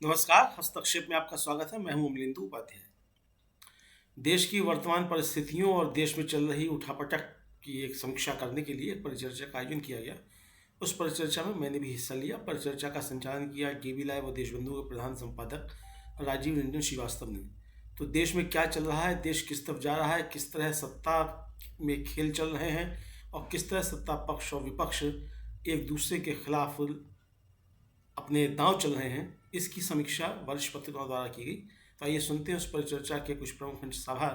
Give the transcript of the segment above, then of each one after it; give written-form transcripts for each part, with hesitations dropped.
नमस्कार। हस्तक्षेप में आपका स्वागत है। मैं हूं अमलेंदु उपाध्याय। देश की वर्तमान परिस्थितियों और देश में चल रही उठापटक की एक समीक्षा करने के लिए एक परिचर्चा का आयोजन किया गया। उस परिचर्चा में मैंने भी हिस्सा लिया। परिचर्चा का संचालन किया टीवी लाइव और देशबंधु के प्रधान संपादक राजीव रंजन श्रीवास्तव ने। तो देश में क्या चल रहा है, देश किस तरफ जा रहा है, किस तरह सत्ता में खेल चल रहे हैं और किस तरह सत्ता पक्ष और विपक्ष एक दूसरे के खिलाफ अपने दांव चल रहे हैं, इसकी समीक्षा वरिष्ठ पत्रकारों द्वारा की गई। तो आइए सुनते हैं उस परिचर्चा के कुछ प्रमुख सभा।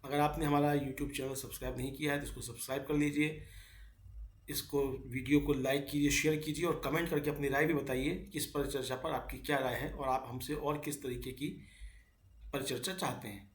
अगर आपने हमारा यूट्यूब चैनल सब्सक्राइब नहीं किया है तो इसको सब्सक्राइब कर लीजिए, इसको वीडियो को लाइक कीजिए, शेयर कीजिए और कमेंट करके अपनी राय भी बताइए कि इस परिचर्चा पर आपकी क्या राय है और आप हमसे और किस तरीके की परिचर्चा चाहते हैं।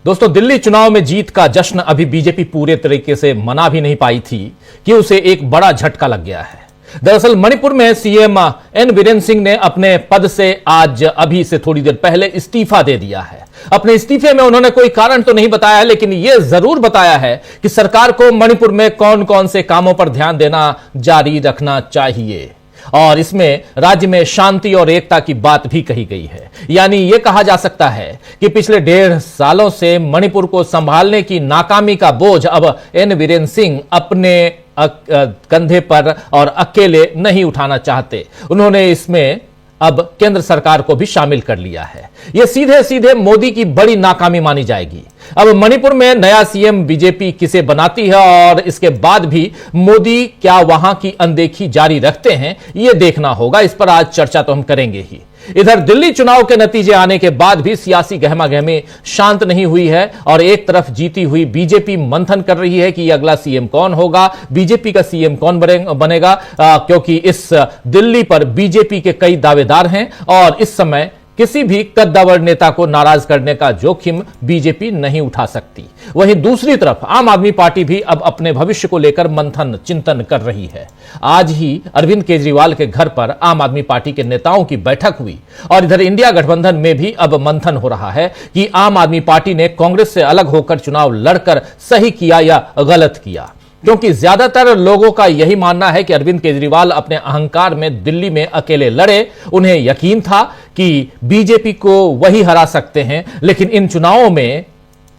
दोस्तों, दिल्ली चुनाव में जीत का जश्न अभी बीजेपी पूरे तरीके से मना भी नहीं पाई थी कि उसे एक बड़ा झटका लग गया है। दरअसल मणिपुर में सीएम एन बीरेन सिंह ने अपने पद से आज अभी से थोड़ी देर पहले इस्तीफा दे दिया है। अपने इस्तीफे में उन्होंने कोई कारण तो नहीं बताया, लेकिन यह जरूर बताया है कि सरकार को मणिपुर में कौन कौन से कामों पर ध्यान देना जारी रखना चाहिए और इसमें राज्य में शांति और एकता की बात भी कही गई है। यानी यह कहा जा सकता है कि पिछले 1.5 सालों से मणिपुर को संभालने की नाकामी का बोझ अब एन बीरेन सिंह अपने कंधे पर और अकेले नहीं उठाना चाहते। उन्होंने इसमें अब केंद्र सरकार को भी शामिल कर लिया है। यह सीधे सीधे मोदी की बड़ी नाकामी मानी जाएगी। अब मणिपुर में नया सीएम बीजेपी किसे बनाती है और इसके बाद भी मोदी क्या वहां की अनदेखी जारी रखते हैं, यह देखना होगा। इस पर आज चर्चा तो हम करेंगे ही। इधर दिल्ली चुनाव के नतीजे आने के बाद भी सियासी गहमागहमी शांत नहीं हुई है और एक तरफ जीती हुई बीजेपी मंथन कर रही है कि यह अगला सीएम कौन होगा, बीजेपी का सीएम कौन बनेगा, क्योंकि इस दिल्ली पर बीजेपी के कई दावेदार हैं और इस समय किसी भी कद्दावर नेता को नाराज करने का जोखिम बीजेपी नहीं उठा सकती। वहीं दूसरी तरफ आम आदमी पार्टी भी अब अपने भविष्य को लेकर मंथन चिंतन कर रही है। आज ही अरविंद केजरीवाल के घर पर आम आदमी पार्टी के नेताओं की बैठक हुई और इधर इंडिया गठबंधन में भी अब मंथन हो रहा है कि आम आदमी पार्टी ने कांग्रेस से अलग होकर चुनाव लड़कर सही किया या गलत किया, क्योंकि ज्यादातर लोगों का यही मानना है कि अरविंद केजरीवाल अपने अहंकार में दिल्ली में अकेले लड़े। उन्हें यकीन था कि बीजेपी को वही हरा सकते हैं, लेकिन इन चुनावों में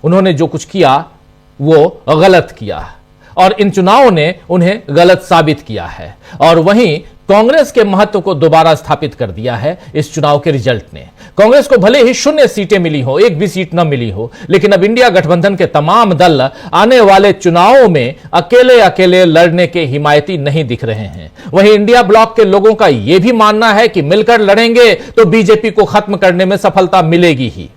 उन्होंने जो कुछ किया वो गलत किया और इन चुनावों ने उन्हें गलत साबित किया है। और वहीं कांग्रेस के महत्व को दोबारा स्थापित कर दिया है इस चुनाव के रिजल्ट ने। कांग्रेस को भले ही 0 सीटें मिली हो, एक भी सीट न मिली हो, लेकिन अब इंडिया गठबंधन के तमाम दल आने वाले चुनावों में अकेले अकेले लड़ने के हिमायती नहीं दिख रहे हैं। वहीं इंडिया ब्लॉक के लोगों का यह भी मानना है कि मिलकर लड़ेंगे तो बीजेपी को खत्म करने में सफलता मिलेगी ही।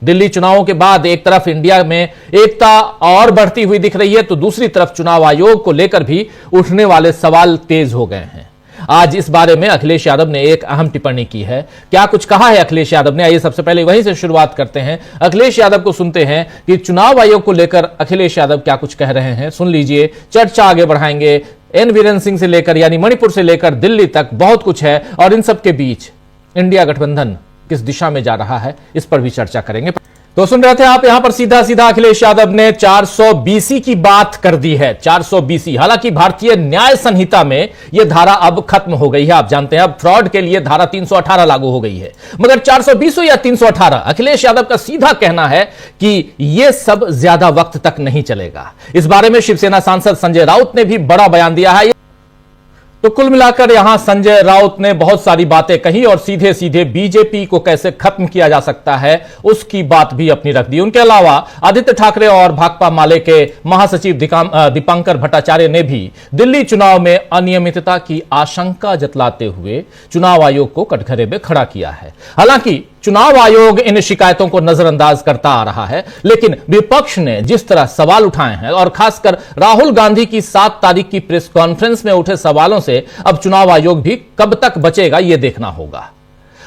दिल्ली चुनावों के बाद एक तरफ इंडिया में एकता और बढ़ती हुई दिख रही है तो दूसरी तरफ चुनाव आयोग को लेकर भी उठने वाले सवाल तेज हो गए हैं। आज इस बारे में अखिलेश यादव ने एक अहम टिप्पणी की है। क्या कुछ कहा है अखिलेश यादव ने, आइए सबसे पहले वहीं से शुरुआत करते हैं। अखिलेश यादव को सुनते हैं कि चुनाव आयोग को लेकर अखिलेश यादव क्या कुछ कह रहे हैं। सुन लीजिए, चर्चा आगे बढ़ाएंगे। एन बीरेन सिंह से लेकर यानी मणिपुर से लेकर दिल्ली तक बहुत कुछ है और इन सबके बीच इंडिया गठबंधन किस दिशा में जा रहा है, इस पर भी चर्चा करेंगे। तो सुन रहे थे आप, यहां पर सीधा सीधा अखिलेश यादव ने 400 की बात कर दी है। 400 हालांकि भारतीय न्याय संहिता में यह धारा अब खत्म हो गई है। आप जानते हैं अब फ्रॉड के लिए धारा 318 लागू हो गई है, मगर 420 या 318 अखिलेश यादव का सीधा कहना है कि यह सब ज्यादा वक्त तक नहीं चलेगा। इस बारे में शिवसेना सांसद संजय राउत ने भी बड़ा बयान दिया है। तो कुल मिलाकर यहां संजय राउत ने बहुत सारी बातें कही और सीधे सीधे बीजेपी को कैसे खत्म किया जा सकता है उसकी बात भी अपनी रख दी। उनके अलावा आदित्य ठाकरे और भाकपा माले के महासचिव दीपांकर भट्टाचार्य ने भी दिल्ली चुनाव में अनियमितता की आशंका जतलाते हुए चुनाव आयोग को कटघरे में खड़ा किया है। हालांकि चुनाव आयोग इन शिकायतों को नजरअंदाज करता आ रहा है, लेकिन विपक्ष ने जिस तरह सवाल उठाए हैं और खासकर राहुल गांधी की 7 तारीख की प्रेस कॉन्फ्रेंस में उठे सवालों से अब चुनाव आयोग भी कब तक बचेगा यह देखना होगा।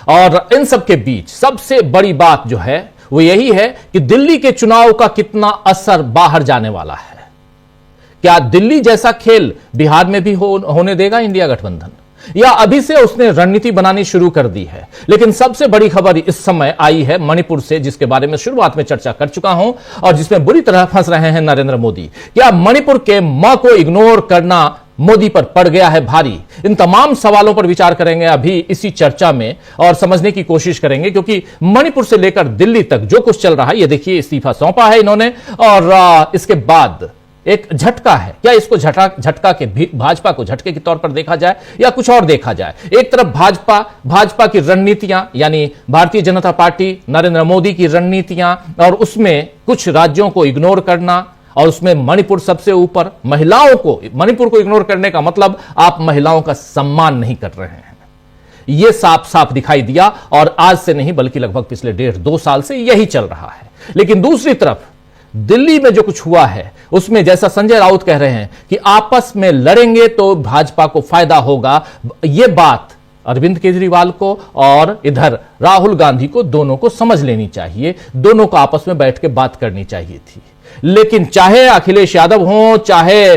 और इन सब के बीच सबसे बड़ी बात जो है वो यही है कि दिल्ली के चुनाव का कितना असर बाहर जाने वाला है। क्या दिल्ली जैसा खेल बिहार में भी होने देगा इंडिया गठबंधन, या अभी से उसने रणनीति बनानी शुरू कर दी है? लेकिन सबसे बड़ी खबर इस समय आई है मणिपुर से, जिसके बारे में शुरुआत में चर्चा कर चुका हूं और जिसमें बुरी तरह फंस रहे हैं नरेंद्र मोदी। क्या मणिपुर के मां को इग्नोर करना मोदी पर पड़ गया है भारी। इन तमाम सवालों पर विचार करेंगे अभी इसी चर्चा में और समझने की कोशिश करेंगे, क्योंकि मणिपुर से लेकर दिल्ली तक जो कुछ चल रहा है, ये देखिए इस्तीफा सौंपा है इन्होंने और इसके बाद एक झटका है। क्या इसको झटका के भाजपा को झटके के तौर पर देखा जाए या कुछ और देखा जाए? एक तरफ भाजपा की रणनीतियां, यानी भारतीय जनता पार्टी, नरेंद्र मोदी की रणनीतियां, और उसमें कुछ राज्यों को इग्नोर करना, और उसमें मणिपुर सबसे ऊपर। महिलाओं को, मणिपुर को इग्नोर करने का मतलब आप महिलाओं का सम्मान नहीं कर रहे हैं, यह साफ साफ दिखाई दिया, और आज से नहीं बल्कि लगभग पिछले 1.5-2 साल से यही चल रहा है। लेकिन दूसरी तरफ दिल्ली में जो कुछ हुआ है उसमें जैसा संजय राउत कह रहे हैं कि आपस में लड़ेंगे तो भाजपा को फायदा होगा, यह बात अरविंद केजरीवाल को और इधर राहुल गांधी को, दोनों को समझ लेनी चाहिए। दोनों को आपस में बैठ के बात करनी चाहिए थी। लेकिन चाहे अखिलेश यादव हो, चाहे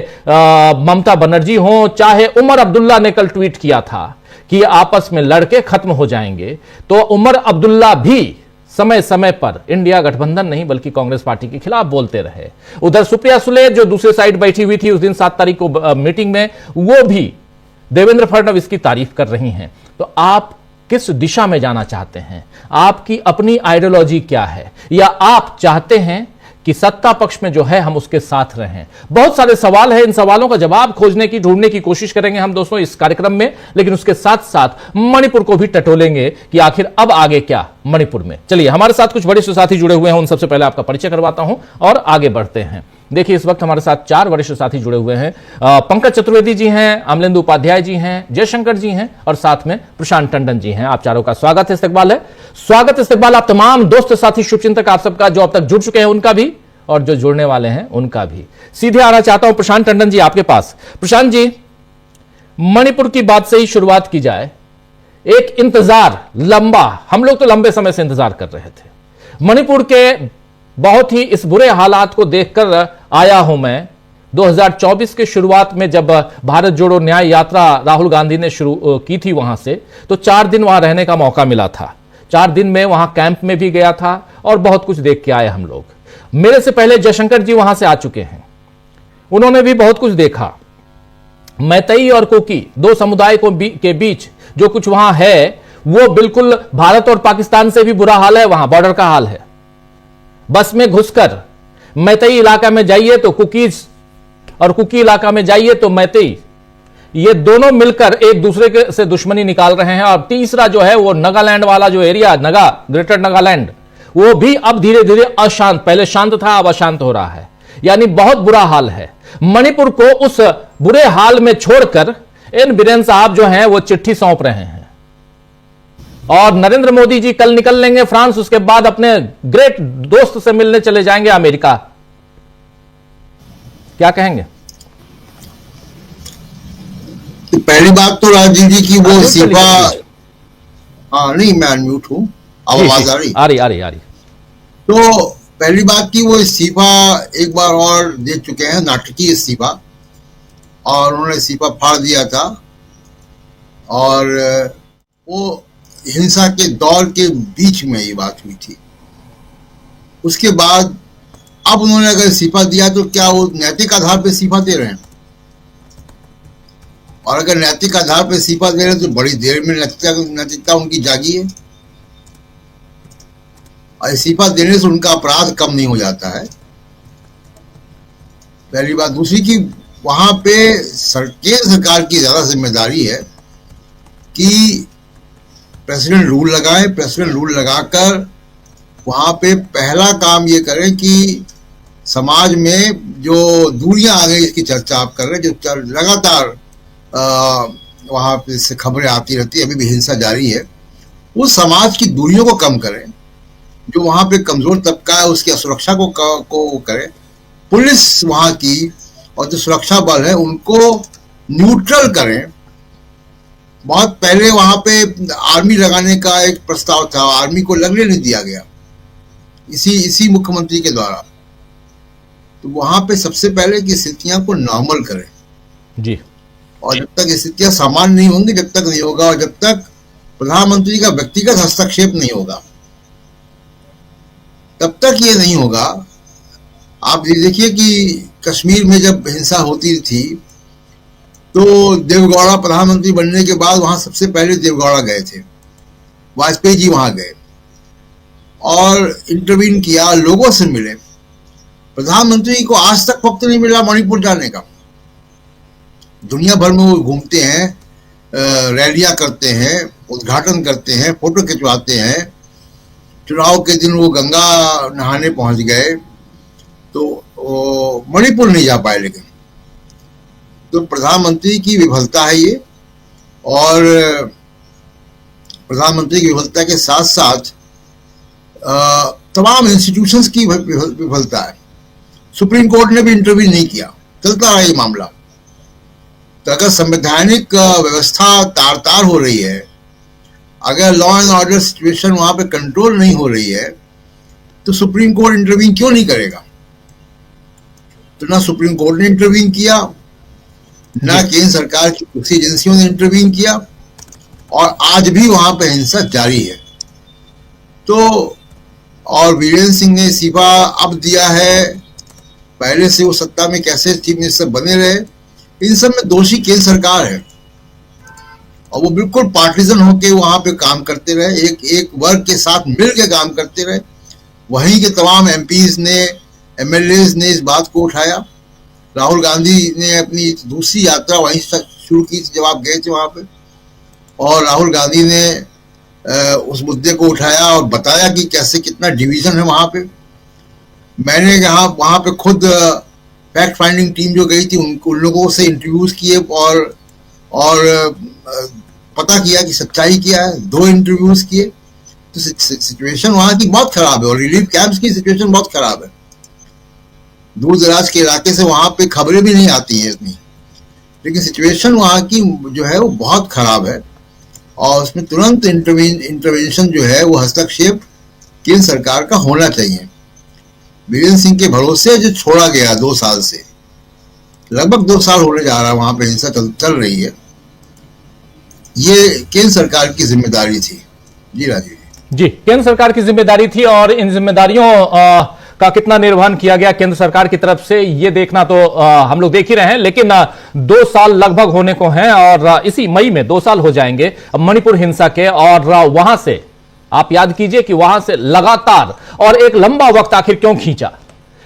ममता बनर्जी हो, चाहे उमर अब्दुल्ला ने कल ट्वीट किया था कि आपस में लड़के खत्म हो जाएंगे, तो उमर अब्दुल्ला भी समय समय पर इंडिया गठबंधन नहीं बल्कि कांग्रेस पार्टी के खिलाफ बोलते रहे। उधर सुप्रिया सुले जो दूसरे साइड बैठी हुई थी उस दिन 7 तारीख को मीटिंग में, वो भी देवेंद्र फडणवीस की तारीफ कर रही हैं। तो आप किस दिशा में जाना चाहते हैं? आपकी अपनी आइडियोलॉजी क्या है, या आप चाहते हैं कि सत्ता पक्ष में जो है हम उसके साथ रहें? बहुत सारे सवाल हैं, इन सवालों का जवाब खोजने की, ढूंढने की कोशिश करेंगे हम दोस्तों इस कार्यक्रम में। लेकिन उसके साथ साथ मणिपुर को भी टटोलेंगे कि आखिर अब आगे क्या मणिपुर में। चलिए, हमारे साथ कुछ वरिष्ठ साथी जुड़े हुए हैं, उन सबसे पहले आपका परिचय करवाता हूं और आगे बढ़ते हैं। देखिए, इस वक्त हमारे साथ 4 वरिष्ठ साथी जुड़े हुए हैं। पंकज चतुर्वेदी जी हैं, अमलेंदु उपाध्याय जी हैं, जयशंकर जी हैं और साथ में प्रशांत टंडन जी हैं। आप चारों का स्वागत है, इस्तकबाल है। स्वागत इस्तकबाल आप तमाम दोस्त साथी शुभचिंतक आप सबका, जो अब तक जुड़ चुके हैं उनका भी और जो जुड़ने वाले हैं उनका भी। सीधे आना चाहता हूं प्रशांत टंडन जी आपके पास। प्रशांत जी, मणिपुर की बात से ही शुरुआत की जाए। एक इंतजार लंबा, हम लोग तो लंबे समय से इंतजार कर रहे थे। मणिपुर के बहुत ही इस बुरे हालात को देखकर आया हूं मैं 2024 के शुरुआत में, जब भारत जोड़ो न्याय यात्रा राहुल गांधी ने शुरू की थी वहां से, तो 4 दिन वहां रहने का मौका मिला था। 4 दिन में वहां कैंप में भी गया था और बहुत कुछ देख के आए हम लोग। मेरे से पहले जयशंकर जी वहां से आ चुके हैं, उन्होंने भी बहुत कुछ देखा। मैतई और कुकी, 2 समुदाय के बीच जो कुछ वहां है वो बिल्कुल भारत और पाकिस्तान से भी बुरा हाल है। वहां बॉर्डर का हाल है। बस में घुसकर मैतई इलाका में जाइए तो कुकीज, और कुकी इलाका में जाइए तो मैतई, ये दोनों मिलकर एक दूसरे से दुश्मनी निकाल रहे हैं। और तीसरा जो है वो नागालैंड वाला जो एरिया, ग्रेटर नागालैंड, वो भी अब धीरे धीरे अशांत, पहले शांत था अब अशांत हो रहा है। यानी बहुत बुरा हाल है। मणिपुर को उस बुरे हाल में छोड़कर एन बीरेन साहब जो हैं वो चिट्ठी सौंप रहे हैं, और नरेंद्र मोदी जी कल निकल लेंगे फ्रांस, उसके बाद अपने ग्रेट दोस्त से मिलने चले जाएंगे अमेरिका। क्या कहेंगे? पहली बात तो राजीव जी की वो इस्तीफा, हाँ नहीं मैं अनम्यूट हूं, आवाज आ रही? आ रही। तो पहली बात की वो इस्तीफा एक बार और दे चुके हैं, नाटकीय इस्तीफा, और उन्होंने इस्तीफा फाड़ दिया था। और वो हिंसा के दौर के बीच में ये बात हुई थी। उसके बाद अब उन्होंने अगर इस्तीफा दिया तो क्या वो नैतिक आधार पर इस्तीफा दे रहे हैं? और अगर नैतिक आधार पर इस्तीफा दे रहे हैं तो बड़ी देर में नैतिकता उनकी जागी है, और इस्तीफा देने से उनका अपराध कम नहीं हो जाता है, पहली बात। दूसरी की वहां पे केंद्र सरकार की ज्यादा जिम्मेदारी है कि प्रेसिडेंट रूल लगाए। प्रेसिडेंट रूल लगाकर वहां पे पहला काम ये करें कि समाज में जो दूरियां आ गई, इसकी चर्चा आप कर रहे हैं, जो लगातार वहां पे से खबरें आती रहती है, अभी भी हिंसा जारी है, उस समाज की दूरियों को कम करें। जो वहां पे कमजोर तबका है उसकी सुरक्षा को करें। पुलिस वहां की और जो सुरक्षा बल है उनको न्यूट्रल करें। बहुत पहले वहां पे आर्मी लगाने का एक प्रस्ताव था, आर्मी को लगने नहीं दिया गया इसी मुख्यमंत्री के द्वारा। तो वहां पे सबसे पहले की स्थितियां को नॉर्मल करें जी, और जब तक स्थितियां सामान्य नहीं होंगी, जब तक नहीं होगा, और जब तक प्रधानमंत्री का व्यक्तिगत हस्तक्षेप नहीं होगा, तब तक ये नहीं होगा। आप देखिए कि कश्मीर में जब हिंसा होती थी तो देवगौड़ा प्रधानमंत्री बनने के बाद वहां सबसे पहले देवगौड़ा गए थे, वाजपेयी जी वहां गए और इंटरवीन किया, लोगों से मिले। प्रधानमंत्री को आज तक वक्त नहीं मिला मणिपुर जाने का। दुनिया भर में वो घूमते हैं, रैलियां करते हैं, उद्घाटन करते हैं, फोटो खिंचवाते हैं। चुनाव के दिन वो गंगा नहाने पहुंच गए, तो मणिपुर नहीं जा पाए। लेकिन तो प्रधानमंत्री की विफलता है ये, और प्रधानमंत्री की विफलता के साथ साथ तमाम इंस्टीट्यूशंस की विफलता है। सुप्रीम कोर्ट ने भी इंटरवीन नहीं किया, चलता रहा ये मामला। तो अगर संवैधानिक व्यवस्था तार तार हो रही है, अगर लॉ एंड ऑर्डर सिचुएशन वहां पे कंट्रोल नहीं हो रही है, तो सुप्रीम कोर्ट इंटरवीन क्यों नहीं करेगा? तो ना सुप्रीम कोर्ट ने इंटरवीन किया, ना केंद्र सरकार की दूसरी एजेंसियों ने इंटरवीन किया, और आज भी वहां पे हिंसा जारी है। तो और वीरेंद्र सिंह ने इस्तीफा अब दिया है, पहले से वो सत्ता में कैसे चीफ मिनिस्टर बने रहे, इन सब में दोषी केंद्र सरकार है। और वो बिल्कुल पार्टीजन होके वहां पे काम करते रहे, एक वर्ग के साथ मिल के काम करते रहे। वहीं के तमाम एमपीज ने, एमएलएज ने इस बात को उठाया। राहुल गांधी ने अपनी दूसरी यात्रा वहीं से शुरू की जब आप गए थे वहां पे, और राहुल गांधी ने उस मुद्दे को उठाया और बताया कि कैसे कितना डिवीजन है वहां पे। मैंने वहां पे खुद फैक्ट फाइंडिंग टीम जो गई थी उन लोगों से इंटरव्यूज किए और पता किया कि सच्चाई क्या है। 2 इंटरव्यूज किए। तो सिचुएशन वहां की बहुत खराब है, और रिलीफ कैंप्स की सिचुएशन बहुत खराब है। दूर दराज के इलाके से वहां पे खबरें भी नहीं आती हैं इतनी, लेकिन सिचुएशन वहां की जो है वो बहुत खराब है, और उसमें तुरंत इंटरवेंशन जो है वो हस्तक्षेप केंद्र सरकार का होना चाहिए। वीरेंद्र सिंह के भरोसे जो छोड़ा गया 2 साल से, लगभग 2 साल होने जा रहा है, वहां पे हिंसा चल रही है, ये केंद्र सरकार की जिम्मेदारी थी। जी राजीव जी, केंद्र सरकार की जिम्मेदारी थी, और इन जिम्मेदारियों का कितना निर्वहन किया गया केंद्र सरकार की तरफ से, ये देखना तो हम लोग देख ही रहे हैं। लेकिन 2 साल लगभग होने को हैं, और इसी मई में 2 साल हो जाएंगे मणिपुर हिंसा के। और वहां से आप याद कीजिए कि वहां से लगातार और एक लंबा वक्त आखिर क्यों खींचा,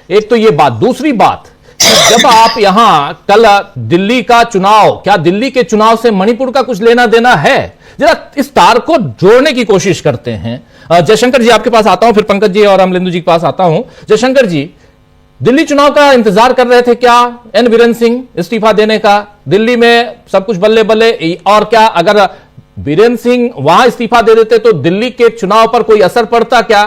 एक तो ये बात। दूसरी बात, जब आप यहां कल दिल्ली का चुनाव, क्या दिल्ली के चुनाव से मणिपुर का कुछ लेना देना है? जरा इस तार को जोड़ने की कोशिश करते हैं। जयशंकर जी आपके पास आता हूं, फिर पंकज जी और अमलेंदु जी के पास आता हूं। जयशंकर जी, दिल्ली चुनाव का इंतजार कर रहे थे क्या एन बीरेंद्र सिंह इस्तीफा देने का? दिल्ली में सब कुछ बल्ले बल्ले, और क्या अगर बीरेंद्र सिंह वहां इस्तीफा दे देते तो दिल्ली के चुनाव पर कोई असर पड़ता क्या?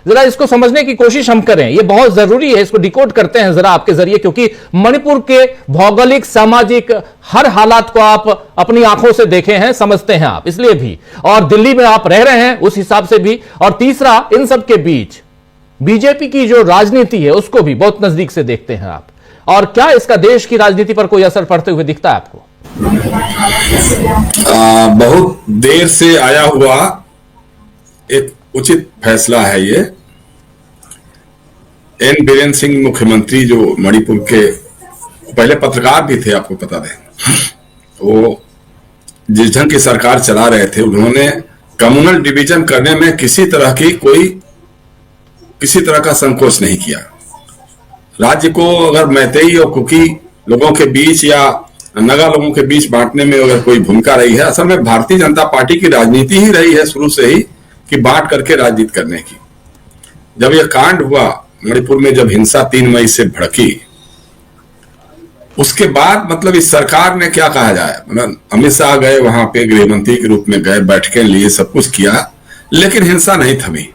जरा इसको समझने की कोशिश हम करें, ये बहुत जरूरी है, इसको डिकोड करते हैं जरा आपके जरिए, क्योंकि मणिपुर के भौगोलिक, सामाजिक हर हालात को आप अपनी आंखों से देखे हैं, समझते हैं आप, इसलिए भी, और दिल्ली में आप रह रहे हैं उस हिसाब से भी। और तीसरा, इन सब के बीच बीजेपी की जो राजनीति है उसको भी बहुत नजदीक से देखते हैं आप, और क्या इसका देश की राजनीति पर कोई असर पड़ते हुए दिखता है आपको? बहुत देर से आया हुआ एक उचित फैसला है ये। एन बीरेंद्र सिंह मुख्यमंत्री जो मणिपुर के पहले पत्रकार भी थे, आपको बता दें, वो जिस ढंग की सरकार चला रहे थे, उन्होंने कम्युनल डिवीजन करने में किसी तरह का संकोच नहीं किया। राज्य को अगर मैतेई और कुकी लोगों के बीच या नगा लोगों के बीच बांटने में अगर कोई भूमिका रही है, असल में भारतीय जनता पार्टी की राजनीति ही रही है शुरू से ही कि बांट करके राजनीति करने की। जब यह कांड हुआ मणिपुर में, जब हिंसा 3 मई से भड़की, उसके बाद मतलब इस सरकार ने क्या कहा जाए, मतलब अमित शाह गए वहां पे, गृह मंत्री के रूप में गए, बैठकें लिए, सब कुछ किया, लेकिन हिंसा नहीं थमी।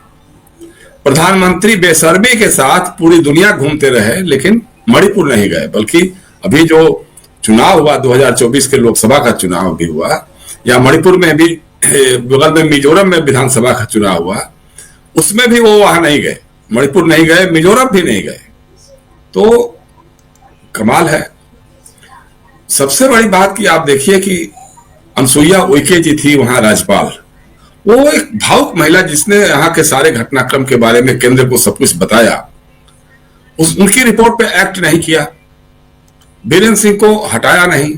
प्रधानमंत्री बेशर्मी के साथ पूरी दुनिया घूमते रहे, लेकिन मणिपुर नहीं गए। बल्कि अभी जो चुनाव हुआ 2024 के लोकसभा का चुनाव भी हुआ, या मणिपुर में भी बगल में मिजोरम में विधानसभा का चुनाव हुआ, उसमें भी वो वहां नहीं गए, मणिपुर नहीं गए, मिजोरम भी नहीं गए। तो कमाल है। सबसे बड़ी बात कि आप देखिए कि अनसुईया उइके जी थी वहां राज्यपाल, वो एक भावुक महिला जिसने यहाँ के सारे घटनाक्रम के बारे में केंद्र को सब कुछ बताया, उनकी रिपोर्ट पे एक्ट नहीं किया, बीरेंद्र सिंह को हटाया नहीं,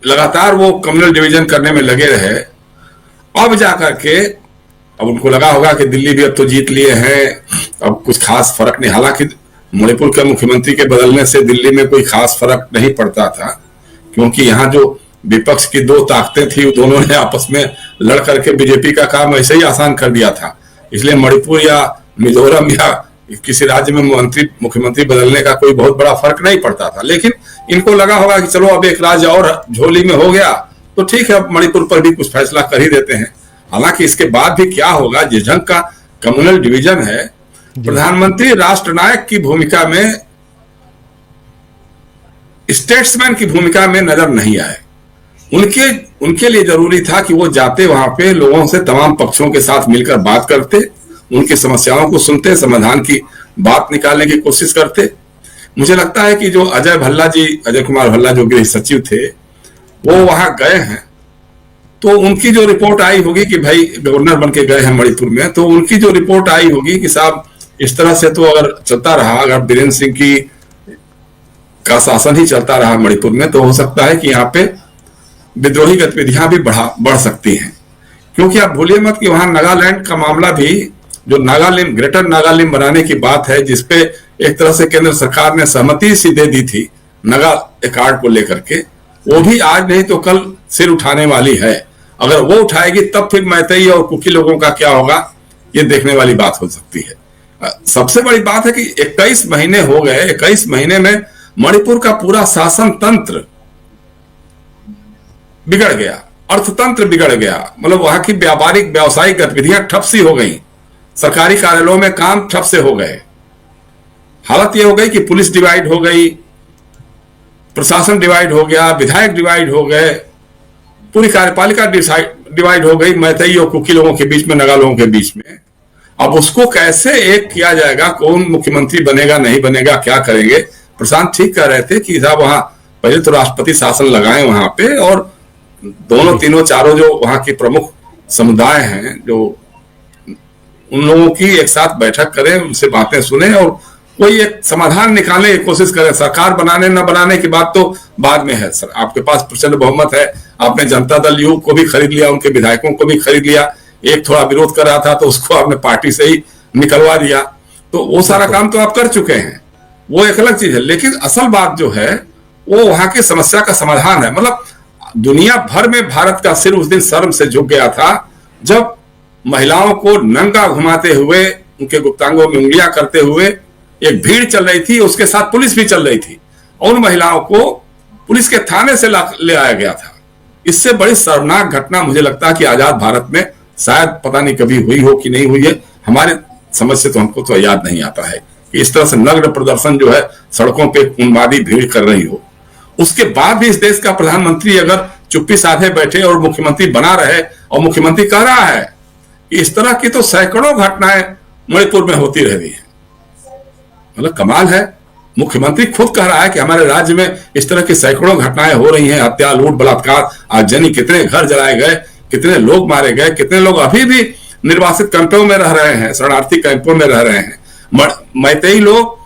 लगातार वो कम्युनल डिवीजन करने में लगे रहे। अब जाकर के अब उनको लगा होगा कि दिल्ली भी अब तो जीत लिए हैं, अब कुछ खास फर्क नहीं। हालांकि मणिपुर के मुख्यमंत्री के बदलने से दिल्ली में कोई खास फर्क नहीं पड़ता था, क्योंकि यहाँ जो विपक्ष की दो ताकतें थी दोनों ने आपस में लड़ करके बीजेपी का काम ऐसे ही आसान कर दिया था। इसलिए मणिपुर या मिजोरम या किसी राज्य में मुख्यमंत्री बदलने का कोई बहुत बड़ा फर्क नहीं पड़ता था। लेकिन इनको लगा होगा कि चलो अब एक राज्य और झोली में हो गया तो ठीक है, अब मणिपुर पर भी कुछ फैसला कर ही देते हैं। हालांकि इसके बाद भी क्या होगा, जिस ढंग का कम्युनल डिवीजन है, प्रधानमंत्री राष्ट्रनायक की भूमिका में, स्टेट्समैन की भूमिका में नजर नहीं आए। उनके लिए जरूरी था कि वो जाते वहां पे लोगों से, तमाम पक्षों के साथ मिलकर बात करते, उनकी समस्याओं को सुनते, समाधान की बात निकालने की कोशिश करते। मुझे लगता है कि जो अजय कुमार भल्ला जो गृह सचिव थे, वो वहां गए हैं, तो उनकी जो रिपोर्ट आई होगी कि भाई गवर्नर बन के गए हैं मणिपुर में, तो उनकी जो रिपोर्ट आई होगी कि साहब इस तरह से तो अगर चलता रहा, अगर बीरेंद्र सिंह का शासन ही चलता रहा मणिपुर में, तो हो सकता है कि यहाँ पे विद्रोही गतिविधियां भी बढ़ सकती हैं। क्योंकि आप भूलिए मत कि वहां नागालैंड का मामला भी, जो नागालैंड, ग्रेटर नागालैंड बनाने की बात है, जिसपे एक तरह से केंद्र सरकार ने सहमति सी दे दी थी नागा अकॉर्ड को लेकर के, वो भी आज नहीं तो कल सिर उठाने वाली है। अगर वो उठाएगी तब फिर मैतेई और कुकी लोगों का क्या होगा, ये देखने वाली बात हो सकती है। सबसे बड़ी बात है कि 21 महीने हो गए, 21 महीने में मणिपुर का पूरा शासन तंत्र बिगड़ गया, अर्थतंत्र बिगड़ गया। मतलब वहां की व्यापारिक व्यावसायिक गतिविधियां ठप सी हो गई, सरकारी कार्यालयों में काम ठप से हो गए। हालत यह हो गई कि पुलिस डिवाइड हो गई, प्रशासन डिवाइड हो गया, विधायक डिवाइड हो गए, पूरी कार्यपालिका डिवाइड हो गई मैतेई और कुकी लोगों के बीच में, नगा लोगों के बीच में। अब उसको कैसे एक किया जाएगा, कौन मुख्यमंत्री बनेगा नहीं बनेगा, क्या करेंगे। प्रशांत ठीक कह रहे थे कि साहब वहां पहले तो राष्ट्रपति शासन लगाए वहां पे, और दोनों तीनों चारों जो वहां के प्रमुख समुदाय हैं, जो उन लोगों की एक साथ बैठक करें, उनसे बातें सुने और कोई एक समाधान निकालने की कोशिश करें। सरकार बनाने न बनाने की बात तो बाद में है। सर, आपके पास प्रचंड बहुमत है, आपने जनता दल यू को भी खरीद लिया, उनके विधायकों को भी खरीद लिया। एक थोड़ा विरोध कर रहा था तो उसको आपने पार्टी से ही निकलवा दिया, तो वो सारा काम तो आप कर चुके हैं, वो एक अलग चीज है। लेकिन असल बात जो है वो वहां की समस्या का समाधान है। मतलब दुनिया भर में भारत का सिर उस दिन शर्म से झुक गया था जब महिलाओं को नंगा घुमाते हुए, उनके गुप्तांगों में उंगलियां करते हुए एक भीड़ चल रही थी, उसके साथ पुलिस भी चल रही थी, और उन महिलाओं को पुलिस के थाने से ले आया गया था। इससे बड़ी शर्मनाक घटना मुझे लगता है कि आजाद भारत में शायद पता नहीं कभी हुई हो कि नहीं हुई है, हमारे समझ से तो हमको तो याद नहीं आता है कि इस तरह से नग्न प्रदर्शन जो है सड़कों पे उन्मादी भीड़ कर रही हो। उसके बाद भी इस देश का प्रधानमंत्री अगर चुप्पी साधे बैठे और मुख्यमंत्री बना रहे, और मुख्यमंत्री कह रहा है कि इस तरह की तो सैकड़ों घटनाएं मणिपुर में होती रह रही है। मतलब कमाल है, मुख्यमंत्री खुद कह रहा है कि हमारे राज्य में इस तरह की सैकड़ों घटनाएं हो रही हैं, हत्या, लूट, बलात्कार, आगजनी, कितने घर जलाए गए, कितने लोग मारे गए, कितने लोग अभी भी निर्वासित कैंपों में रह रहे हैं, शरणार्थी कैंपों में रह रहे हैं। मैतेई लोग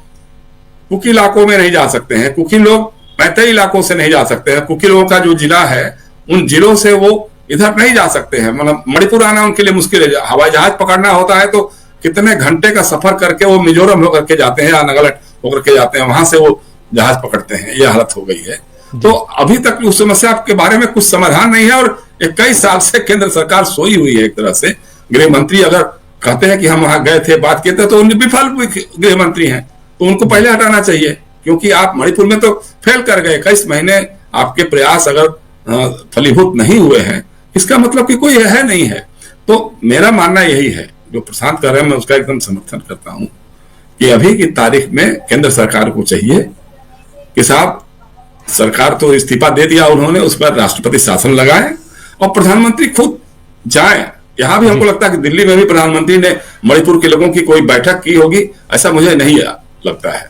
कुकी इलाकों में नहीं जा सकते हैं, कुकी लोग मैतेई इलाकों से नहीं जा सकते हैं, कुकी लोगों का जो जिला है उन जिलों से वो इधर नहीं जा सकते हैं। मतलब मणिपुर आना उनके लिए मुश्किल है। हवाई जहाज पकड़ना होता है तो कितने घंटे का सफर करके वो मिजोरम होकर के जाते हैं या नागालैंड होकर के जाते हैं, वहां से वो जहाज पकड़ते हैं। ये हालत हो गई है। तो अभी तक उस समस्या के बारे में कुछ समाधान नहीं है, और 21 साल से केंद्र सरकार सोई हुई है। एक तरह से गृह मंत्री अगर कहते हैं कि हम वहां गए थे, बात किए थे, तो उन विफल गृह मंत्री हैं, तो उनको पहले हटाना चाहिए, क्योंकि आप मणिपुर में तो फेल कर गए। 21 महीने आपके प्रयास अगर फलीभूत नहीं हुए हैं, इसका मतलब कि कोई है नहीं है। तो मेरा मानना यही है, जो प्रशांत कर रहे हैं मैं उसका एकदम समर्थन करता हूं, कि अभी की तारीख में केंद्र सरकार को चाहिए कि साहब, सरकार तो इस्तीफा दे दिया उन्होंने, उस पर राष्ट्रपति शासन लगाए और प्रधानमंत्री खुद जाए। यहां भी हमको लगता है कि दिल्ली में भी प्रधानमंत्री ने मणिपुर के लोगों की कोई बैठक की होगी, ऐसा मुझे नहीं लगता है।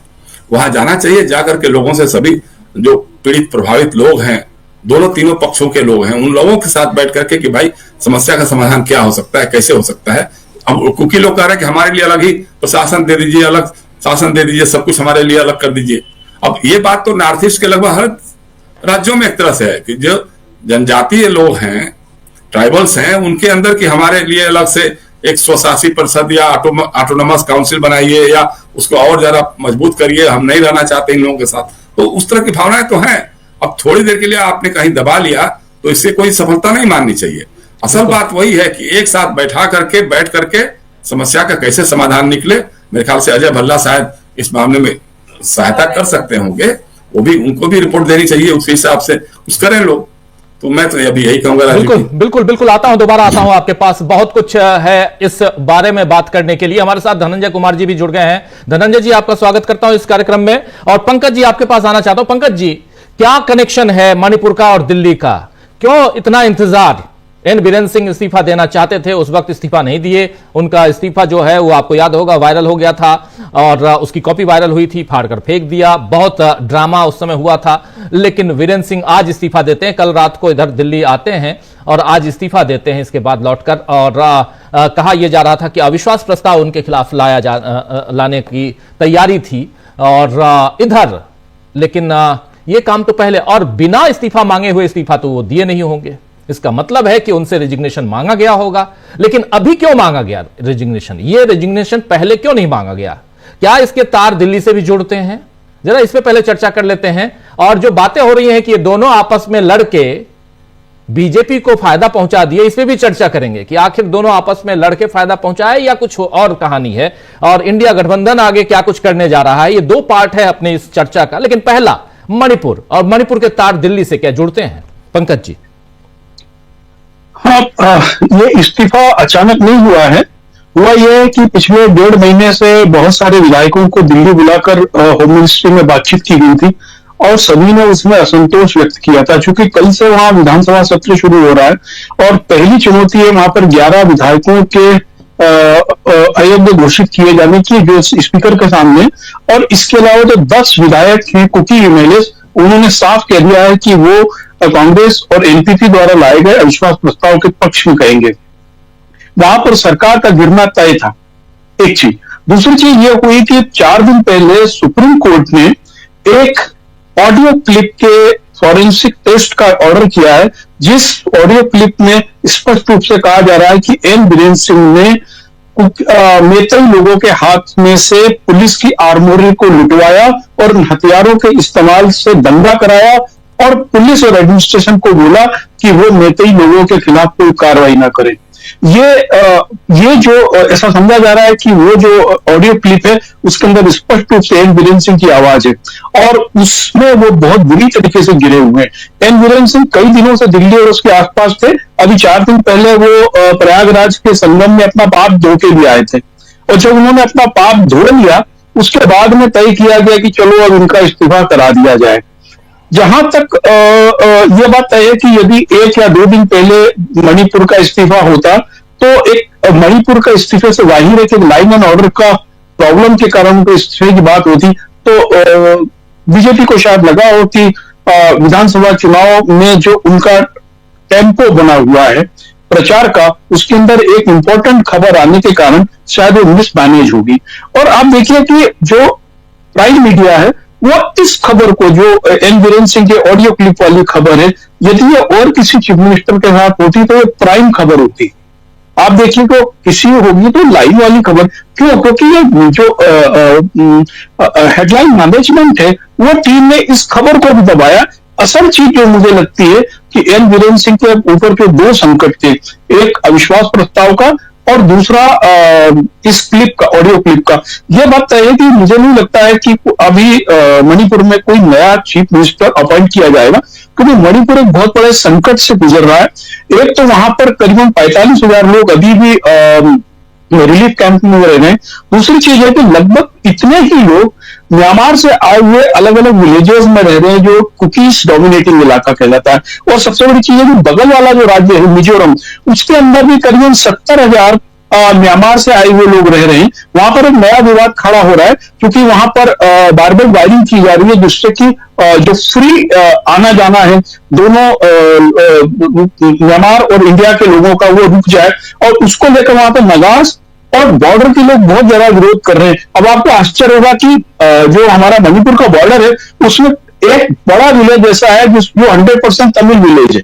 वहां जाना चाहिए, जाकर के लोगों से, सभी जो पीड़ित प्रभावित लोग हैं, दोनों तीनों पक्षों के लोग हैं, उन लोगों के साथ बैठ करके कि भाई समस्या का समाधान क्या हो सकता है, कैसे हो सकता है। अब कुकी लोग कह रहे हैं कि हमारे लिए अलग ही प्रशासन दे दीजिए, अलग शासन दे दीजिए, सब कुछ हमारे लिए अलग कर दीजिए। अब ये बात तो नॉर्थ ईस्ट के लगभग राज्यों में एक तरह से है कि जो जनजातीय लोग हैं, ट्राइबल्स हैं, उनके अंदर की हमारे लिए अलग से एक स्वशासी परिषद या ऑटोनोमस काउंसिल बनाइए या उसको और ज्यादा मजबूत करिए, हम नहीं रहना चाहते इन लोगों के साथ। तो उस तरह की भावनाएं तो हैं। अब थोड़ी देर के लिए आपने कहीं दबा लिया तो इससे कोई सफलता नहीं माननी चाहिए। असल बात वही है कि एक साथ बैठ करके समस्या का कैसे समाधान निकले। मेरे ख्याल से अजय भल्ला शायद इस मामले में सहायता कर सकते होंगे, वो भी, उनको भी रिपोर्ट देनी चाहिए, उस हिसाब से कुछ करें लोग। तो मैं तो अभी यही कहूंगा। बिल्कुल बिल्कुल बिल्कुल, आता हूं, दोबारा आता हूं आपके पास। बहुत कुछ है इस बारे में बात करने के लिए। हमारे साथ धनंजय कुमार जी भी जुड़ गए हैं। धनंजय जी, आपका स्वागत करता हूं इस कार्यक्रम में। और पंकज जी, आपके पास आना चाहता हूं। पंकज जी, क्या कनेक्शन है मणिपुर का और दिल्ली का? क्यों इतना इंतजार? एन बीरेंद्र सिंह इस्तीफा देना चाहते थे, उस वक्त इस्तीफा नहीं दिए। उनका इस्तीफा जो है वो आपको याद होगा वायरल हो गया था और उसकी कॉपी वायरल हुई थी, फाड़कर फेंक दिया, बहुत ड्रामा उस समय हुआ था। लेकिन वीरेंद्र सिंह आज इस्तीफा देते हैं, कल रात को इधर दिल्ली आते हैं और आज इस्तीफा देते हैं इसके बाद लौटकर। और कहा यह जा रहा था कि अविश्वास प्रस्ताव उनके खिलाफ लाने की तैयारी थी और इधर, लेकिन यह काम तो पहले, और बिना इस्तीफा मांगे हुए इस्तीफा तो वो दिए नहीं होंगे। इसका मतलब है कि उनसे रेजिग्नेशन मांगा गया होगा। लेकिन अभी क्यों मांगा गया रेजिग्नेशन? ये रेजिग्नेशन पहले क्यों नहीं मांगा गया? क्या इसके तार दिल्ली से भी जुड़ते हैं? जरा इस पे पहले चर्चा कर लेते हैं। और जो बातें हो रही हैं कि ये दोनों आपस में लड़के बीजेपी को फायदा पहुंचा दिए, इस पे भी चर्चा करेंगे कि आखिर दोनों आपस में लड़के फायदा पहुंचाए या कुछ और कहानी है, और इंडिया गठबंधन आगे क्या कुछ करने जा रहा है। ये दो पार्ट है अपनी इस चर्चा का। लेकिन पहला मणिपुर, और मणिपुर के तार दिल्ली से क्या जुड़ते हैं? पंकज जी। हाँ, ये इस्तीफा अचानक नहीं हुआ है। हुआ यह है कि पिछले 1.5 महीने से बहुत सारे विधायकों को दिल्ली बुलाकर होम मिनिस्ट्री में बातचीत की गई थी और सभी ने उसमें असंतोष व्यक्त किया था। चूंकि कल से वहां विधानसभा सत्र शुरू हो रहा है और पहली चुनौती है वहां पर 11 विधायकों के अयोग्य घोषित किए जाने की, जो स्पीकर के सामने। और इसके अलावा जो 10 विधायक हैं कुकी एमएलए, उन्होंने साफ कह दिया है कि वो कांग्रेस और एनपीपी द्वारा लाए गए अविश्वास प्रस्ताव के पक्ष में कहेंगे। वहां पर सरकार का गिरना तय था, एक चीज। दूसरी चीज यह हुई कि 4 दिन पहले सुप्रीम कोर्ट ने एक ऑडियो क्लिप के फॉरेंसिक टेस्ट का ऑर्डर किया है, जिस ऑडियो क्लिप में स्पष्ट रूप से कहा जा रहा है कि एन बीरेंद्र सिंह ने मेतई लोगों के हाथ में से पुलिस की आर्मोरी को लुटवाया और हथियारों के इस्तेमाल से दंगा कराया और पुलिस और एडमिनिस्ट्रेशन को बोला कि वो मेतई लोगों के खिलाफ कोई कार्रवाई ना करे। ये जो ऐसा समझा जा रहा है कि वो जो ऑडियो क्लिप है उसके अंदर स्पष्ट रूप से एन बीरेंद्र सिंह की आवाज है और उसमें वो बहुत बुरी तरीके से गिरे हुए हैं। एन बीरेंद्र सिंह कई दिनों से दिल्ली और उसके आसपास थे। अभी 4 दिन पहले वो प्रयागराज के संगम में अपना पाप धो के भी आए थे, और जब उन्होंने अपना पाप धो लिया उसके बाद में तय किया गया कि चलो अब उनका इस्तीफा करा दिया जाए। जहां तक ये बात तय है कि यदि 1 या 2 दिन पहले मणिपुर का इस्तीफा होता तो एक मणिपुर का इस्तीफे से जाहिर है कि लाइन एंड ऑर्डर का प्रॉब्लम के कारण उनके इस्तीफे की बात होती, तो बीजेपी को शायद लगा हो कि विधानसभा चुनाव में जो उनका टेम्पो बना हुआ है प्रचार का, उसके अंदर एक इंपॉर्टेंट खबर आने के कारण शायद वो मिसमैनेज होगी। और आप देखिए कि जो प्राइम मीडिया है वो इस खबर को, जो एन बीरेंद्र सिंह के ऑडियो क्लिप वाली खबर है, यदि ये और किसी चीफ मिनिस्टर के साथ होती तो ये प्राइम खबर होती। आप देखिए तो किसी होगी तो लाइव वाली खबर। क्यों? क्योंकि ये जो हेडलाइन मैनेजमेंट है वो टीम ने इस खबर को भी दबाया। असल चीज जो मुझे लगती है कि एन बीरेंद्र सिंह के ऊपर के 2 संकट थे, एक अविश्वास प्रस्ताव का और दूसरा इस क्लिप का, ऑडियो क्लिप का। यह बात तय है कि मुझे नहीं लगता है कि अभी मणिपुर में कोई नया चीफ मिनिस्टर अपॉइंट किया जाएगा, क्योंकि मणिपुर एक बहुत बड़े संकट से गुजर रहा है। एक तो वहां पर करीबन 45,000 लोग अभी भी रिलीफ कैंप में रह रहे हैं। दूसरी चीज है कि लगभग इतने ही लोग म्यांमार से आए हुए अलग अलग विलेजेस में रह रहे हैं, जो कुकीज डोमिनेटिंग इलाका कहलाता है। और सबसे बड़ी चीज है कि बगल वाला जो राज्य है मिजोरम, उसके अंदर भी करीबन 70,000 म्यांमार से आए हुए लोग रह रहे हैं। वहां पर एक नया विवाद खड़ा हो रहा है क्योंकि वहां पर बार बार वायरिंग की जा रही है, जिससे कि जो फ्री आना जाना है दोनों म्यांमार और इंडिया के लोगों का वो रुक जाए, और उसको लेकर वहां पर नगास और बॉर्डर के लोग बहुत ज्यादा विरोध कर रहे हैं। अब आपको आश्चर्य होगा कि जो हमारा मणिपुर का बॉर्डर है उसमें एक बड़ा विलेज ऐसा है जो 100% तमिल विलेज है,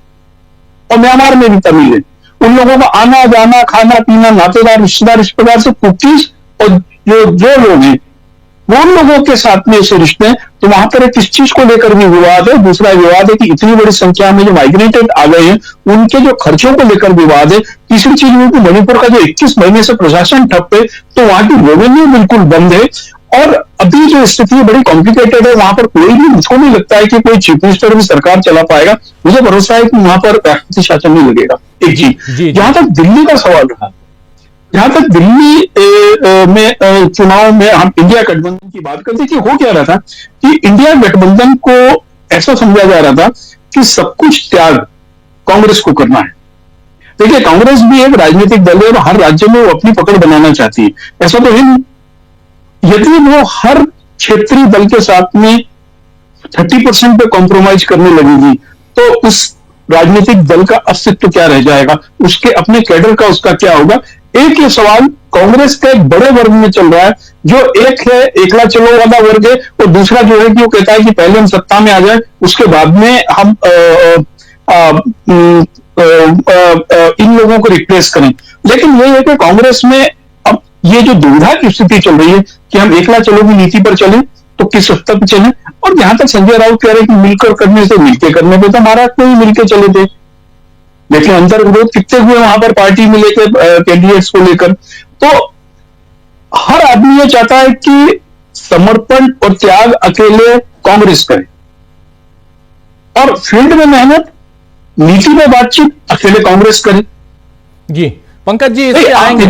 और म्यांमार में भी तमिल है। उन लोगों का आना जाना, खाना पीना, नातेदार, रिश्तेदार, इस प्रकार से कुकीज और जो लोग हैं वो उन लोगों के साथ में ऐसे रिश्ते हैं। तो वहां पर किस चीज को लेकर भी विवाद है। दूसरा विवाद है कि इतनी बड़ी संख्या में जो माइग्रेटेड आ गए हैं उनके जो खर्चों को लेकर विवाद है। तीसरी चीज है कि मणिपुर का जो 21 महीने से प्रशासन ठप है, तो वहां की रेवेन्यू बिल्कुल बंद है, और अभी जो स्थिति बड़ी कॉम्प्लिकेटेड है। वहां पर कोई भी, मुझको नहीं लगता है कि कोई चीफ मिनिस्टर भी सरकार चला पाएगा। मुझे भरोसा है कि वहां पर राष्ट्रपति शासन नहीं लगेगा। एक चीज, जहां तक दिल्ली का सवाल रहा, जहां तक दिल्ली में चुनाव में हम इंडिया गठबंधन की बात करते कि हो क्या रहा था कि इंडिया गठबंधन को ऐसा समझा जा रहा था कि सब कुछ त्याग कांग्रेस को करना है। देखिए, कांग्रेस भी एक राजनीतिक दल है और हर राज्य में वो अपनी पकड़ बनाना चाहती है, ऐसा तो है नहीं। यदि वो हर क्षेत्रीय दल के साथ में 30% पे कॉम्प्रोमाइज करने लगेगी तो उस राजनीतिक दल का अस्तित्व क्या रह जाएगा, उसके अपने कैडर का उसका क्या होगा। एक ये सवाल कांग्रेस के एक बड़े वर्ग में चल रहा है, जो एक है एकला चलो वाला वर्ग है, और दूसरा जो है कि वो कहता है कि पहले हम सत्ता में आ जाए, उसके बाद में हम इन लोगों को रिप्लेस करें। लेकिन ये है कि कांग्रेस में अब ये जो दुविधा की स्थिति चल रही है कि हम एकला चलो की नीति पर चलें तो किस हद तक चलें। और जहां तक संजय राउत कह रहे हैं कि मिलकर करने से मिलकर करने पे, तो महाराष्ट्र में भी मिलकर चले थे, लेकिन अंतर विरोध कितने हुए वहां पर पार्टी में लेकर, कैंडिडेट्स को लेकर। तो हर आदमी ये चाहता है कि समर्पण और त्याग अकेले कांग्रेस करे, और फील्ड में मेहनत, नीति में बातचीत अकेले कांग्रेस करे। जी पंकज जी, इस पे आएंगे।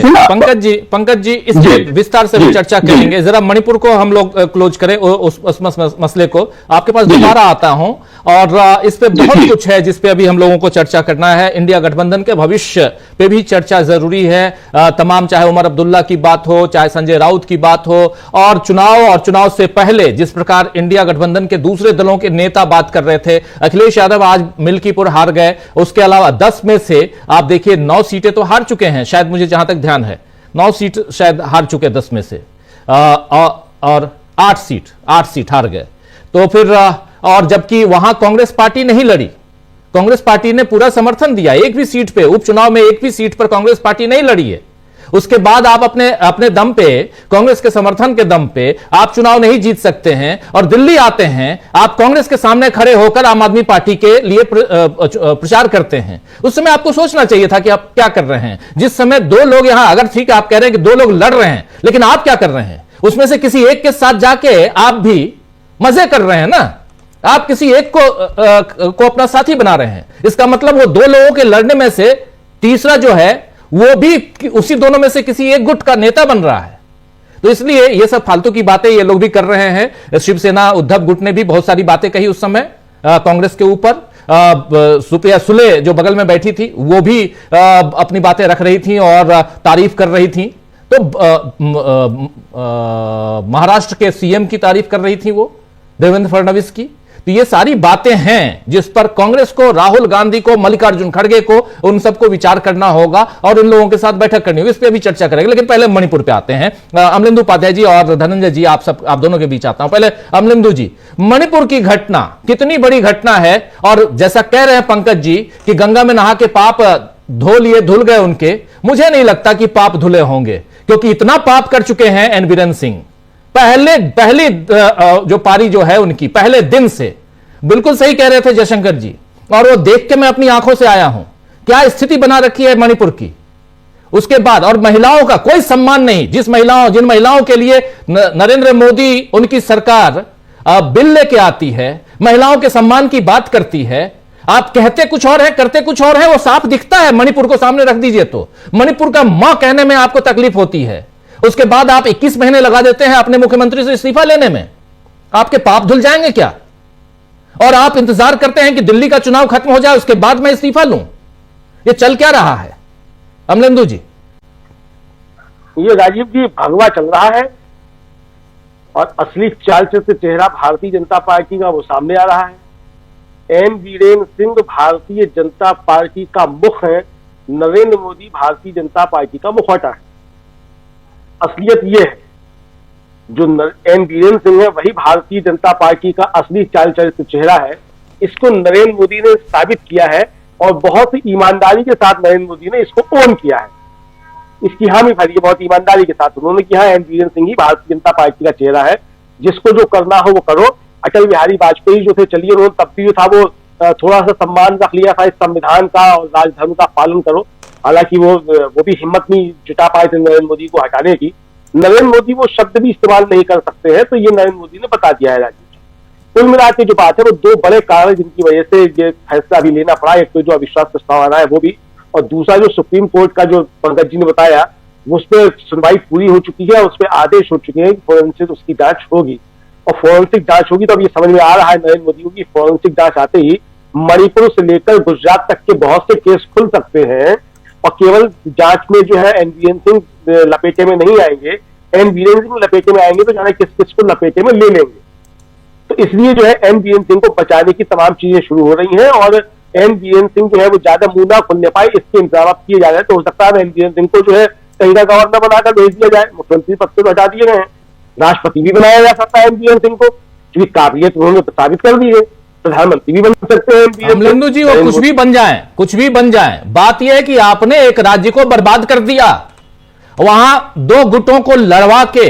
पंकज जी इस पे विस्तार से भी चर्चा करेंगे। जरा मणिपुर को हम लोग क्लोज करें, उस मसले को आपके पास दोबारा आता हूं, और इस पे बहुत कुछ है जिस पे अभी हम लोगों को चर्चा करना है। इंडिया गठबंधन के भविष्य पे भी चर्चा जरूरी है। तमाम, चाहे उमर अब्दुल्ला की बात हो, चाहे संजय राउत की बात हो, और चुनाव से पहले जिस प्रकार इंडिया गठबंधन के दूसरे दलों के नेता बात कर रहे थे। अखिलेश यादव आज मिल्कीपुर हार गए, उसके अलावा 10 में से आप देखिए 9 सीटें तो हार चुके हैं, शायद मुझे जहां तक ध्यान है 9 सीट शायद हार चुके 10 में से, और 8 सीट हार गए। तो फिर और जबकि वहां कांग्रेस पार्टी नहीं लड़ी, कांग्रेस पार्टी ने पूरा समर्थन दिया। एक भी सीट पे, उपचुनाव में एक भी सीट पर कांग्रेस पार्टी नहीं लड़ी है। उसके बाद आप अपने दम पे, कांग्रेस के समर्थन के दम पे आप चुनाव नहीं जीत सकते हैं, और दिल्ली आते हैं, आप कांग्रेस के सामने खड़े होकर आम आदमी पार्टी के लिए प्रचार करते हैं। उस समय आपको सोचना चाहिए था कि आप क्या कर रहे हैं। जिस समय 2 लोग यहां, अगर ठीक है आप कह रहे हैं कि 2 लोग लड़ रहे हैं, लेकिन आप क्या कर रहे हैं, उसमें से किसी एक के साथ जाके आप भी मजे कर रहे हैं ना। आप किसी एक को अपना साथी बना रहे हैं। इसका मतलब वो 2 लोगों के लड़ने में से तीसरा जो है वो भी उसी दोनों में से किसी एक गुट का नेता बन रहा है। तो इसलिए ये सब फालतू की बातें ये लोग भी कर रहे हैं। शिवसेना, उद्धव गुट ने भी बहुत सारी बातें कही उस समय कांग्रेस के ऊपर। सुप्रिया सुले जो बगल में बैठी थी वो भी अपनी बातें रख रही थी और तारीफ कर रही थी। तो महाराष्ट्र के सीएम की तारीफ कर रही थी वो, देवेंद्र फडणवीस की। तो ये सारी बातें हैं जिस पर कांग्रेस को, राहुल गांधी को, मल्लिकार्जुन खड़गे को, उन सबको विचार करना होगा और इन लोगों के साथ बैठक करनी होगी। इस पर भी चर्चा करेंगे, लेकिन पहले मणिपुर पे आते हैं। अमलेंदु उपाध्याय जी और धनंजय जी, आप दोनों के बीच आता हूं। पहले अमलेंदु जी, मणिपुर की घटना कितनी बड़ी घटना है, और जैसा कह रहे हैं पंकज जी कि गंगा में नहा के पाप धो लिए, धुल गए उनके, मुझे नहीं लगता कि पाप धुले होंगे, क्योंकि इतना पाप कर चुके हैं एन बीरेन सिंह। पहली जो पारी जो है उनकी, पहले दिन से, बिल्कुल सही कह रहे थे जयशंकर जी, और वो देख के मैं अपनी आंखों से आया हूं क्या स्थिति बना रखी है मणिपुर की। उसके बाद और महिलाओं का कोई सम्मान नहीं। जिन महिलाओं के लिए नरेंद्र मोदी, उनकी सरकार बिल लेके आती है, महिलाओं के सम्मान की बात करती है, आप कहते कुछ और है, करते कुछ और है, वो साफ दिखता है। मणिपुर को सामने रख दीजिए तो मणिपुर का मां कहने में आपको तकलीफ होती है। उसके बाद आप 21 महीने लगा देते हैं अपने मुख्यमंत्री से इस्तीफा लेने में। आपके पाप धुल जाएंगे क्या? और आप इंतजार करते हैं कि दिल्ली का चुनाव खत्म हो जाए उसके बाद मैं इस्तीफा लूं। ये चल क्या रहा है अमलेंदु जी? ये राजीव जी भगवा चल रहा है, और असली चाल चरित्र चेहरा भारतीय जनता पार्टी का वो सामने आ रहा है। एन बीरेन सिंह भारतीय जनता पार्टी का मुख है, नरेंद्र मोदी भारतीय जनता पार्टी का मुखौटा है। असलियत यह है जो एन बीरेन सिंह है वही भारतीय जनता पार्टी का असली चाल चरित्र चेहरा है, इसको नरेंद्र मोदी ने साबित किया है और बहुत ही ईमानदारी के साथ नरेंद्र मोदी ने इसको ओन किया है, इसकी हामी भरी है बहुत ईमानदारी के साथ उन्होंने किया है। एन बीरेन सिंह ही भारतीय जनता पार्टी का चेहरा है, जिसको जो करना हो वो करो। अटल बिहारी वाजपेयी जो थे, चलिए उन्होंने तब भी जो था वो थोड़ा सा सम्मान रख लिया था इस संविधान का और राजधर्म का पालन करो, हालांकि वो भी हिम्मत नहीं जुटा पाए थे नरेंद्र मोदी को हटाने की। नरेंद्र मोदी वो शब्द भी इस्तेमाल नहीं कर सकते हैं, तो ये नरेंद्र मोदी ने बता दिया है राजीव जी। कुल मिला के जो बात है वो दो बड़े कारण जिनकी वजह से ये फैसला भी लेना पड़ा, एक तो जो अविश्वास प्रस्ताव आना है वो भी, और दूसरा जो सुप्रीम कोर्ट का जो पंकज जी ने बताया उस पर सुनवाई पूरी हो चुकी है, उस पर आदेश हो चुके हैं कि फोरेंसिक उसकी जांच होगी, और फोरेंसिक जांच होगी तो अब ये समझ में आ रहा है नरेंद्र मोदी को कि फोरेंसिक जांच आते ही मणिपुर से लेकर गुजरात तक के बहुत से केस खुल सकते हैं, और केवल जांच में जो है एन बीरेन सिंह लपेटे में नहीं आएंगे, एन बीरेन सिंह लपेटे में आएंगे तो जाने किस किस को लपेटे में ले लेंगे। तो इसलिए जो है एन बीरेन सिंह को बचाने की तमाम चीजें शुरू हो रही हैं, और एन बीरेन सिंह जो है वो ज्यादा मुंह ना खुलने पाए इसके इंतजाम किए जा रहे हैं। तो हो सकता है एन बीरेन सिंह को जो है कहीं का गवर्नर बनाकर भेज दिया जाए, मुख्यमंत्री पद से तो हटा दिए गए हैं, राष्ट्रपति भी बनाया जा सकता है एन बीरेन सिंह को, क्योंकि काबिलियत उन्होंने साबित कर दी है, प्रधानमंत्री भी बन सकते हैं। अमलेंदु जी वो कुछ भी बन जाएं, कुछ भी बन जाएं, बात यह है कि आपने एक राज्य को बर्बाद कर दिया। वहां दो गुटों को लड़वा के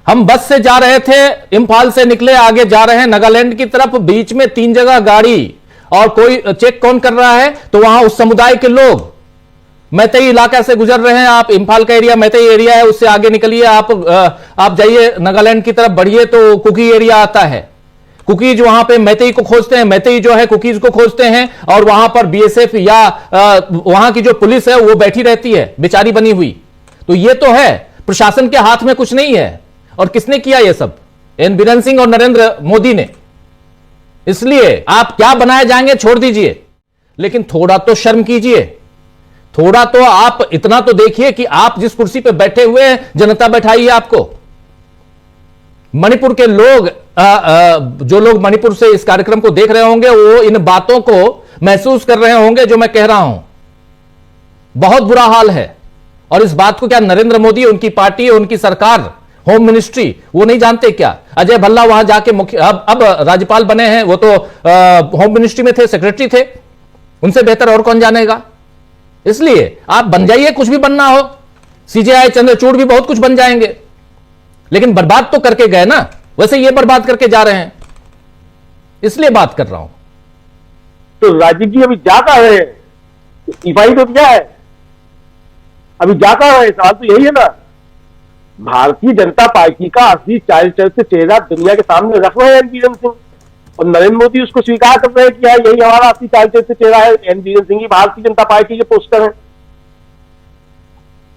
हम बस से जा रहे थे, इंफाल से निकले, आगे जा रहे हैं नागालैंड की तरफ, बीच में 3 जगह गाड़ी और कोई चेक कौन कर रहा है, तो वहां उस समुदाय के लोग मैतेई इलाका से गुजर रहे हैं। आप इंफाल का एरिया मैतेई एरिया है, उससे आगे निकलिए, आप जाइए नागालैंड की तरफ बढ़िए तो कुकी एरिया आता है। कुकीज वहां पे मैतेई को खोजते हैं, मैतेई जो है कुकीज को खोजते हैं, और वहां पर बीएसएफ या वहां की जो पुलिस है वो बैठी रहती है बेचारी बनी हुई। तो ये तो है, प्रशासन के हाथ में कुछ नहीं है। और किसने किया ये सब? एन बीरेन सिंह और नरेंद्र मोदी ने। इसलिए आप क्या बनाए जाएंगे छोड़ दीजिए, लेकिन थोड़ा तो शर्म कीजिए, थोड़ा तो आप इतना तो देखिए कि आप जिस कुर्सी पे बैठे हुए हैं जनता बैठाई है आपको। मणिपुर के लोग जो लोग मणिपुर से इस कार्यक्रम को देख रहे होंगे वो इन बातों को महसूस कर रहे होंगे जो मैं कह रहा हूं। बहुत बुरा हाल है, और इस बात को क्या नरेंद्र मोदी, उनकी पार्टी, उनकी सरकार, होम मिनिस्ट्री वो नहीं जानते क्या? अजय भल्ला वहां जाके मुख्य अब राज्यपाल बने हैं, वो तो होम मिनिस्ट्री में थे, सेक्रेटरी थे, उनसे बेहतर और कौन जानेगा। इसलिए आप बन जाइए, कुछ भी बनना हो, सीजेआई चंद्रचूड़ भी बहुत कुछ बन जाएंगे, लेकिन बर्बाद तो करके गए ना, वैसे ये बर्बाद करके जा रहे हैं, इसलिए बात कर रहा हूं। तो राजीव जी अभी जाता है, इस्तीफा तो क्या है, अभी जाता है, सवाल तो यही है ना। भारतीय जनता पार्टी का असली चाल चरित्र चेहरा दुनिया के सामने रख रहे हैं एन बीरेन सिंह, और नरेंद्र मोदी उसको स्वीकार कर रहे हैं कि यही हमारा असली चाल चरित्र चेहरा है, एन बीरेन सिंह ही भारतीय जनता पार्टी के पोस्टर हैं।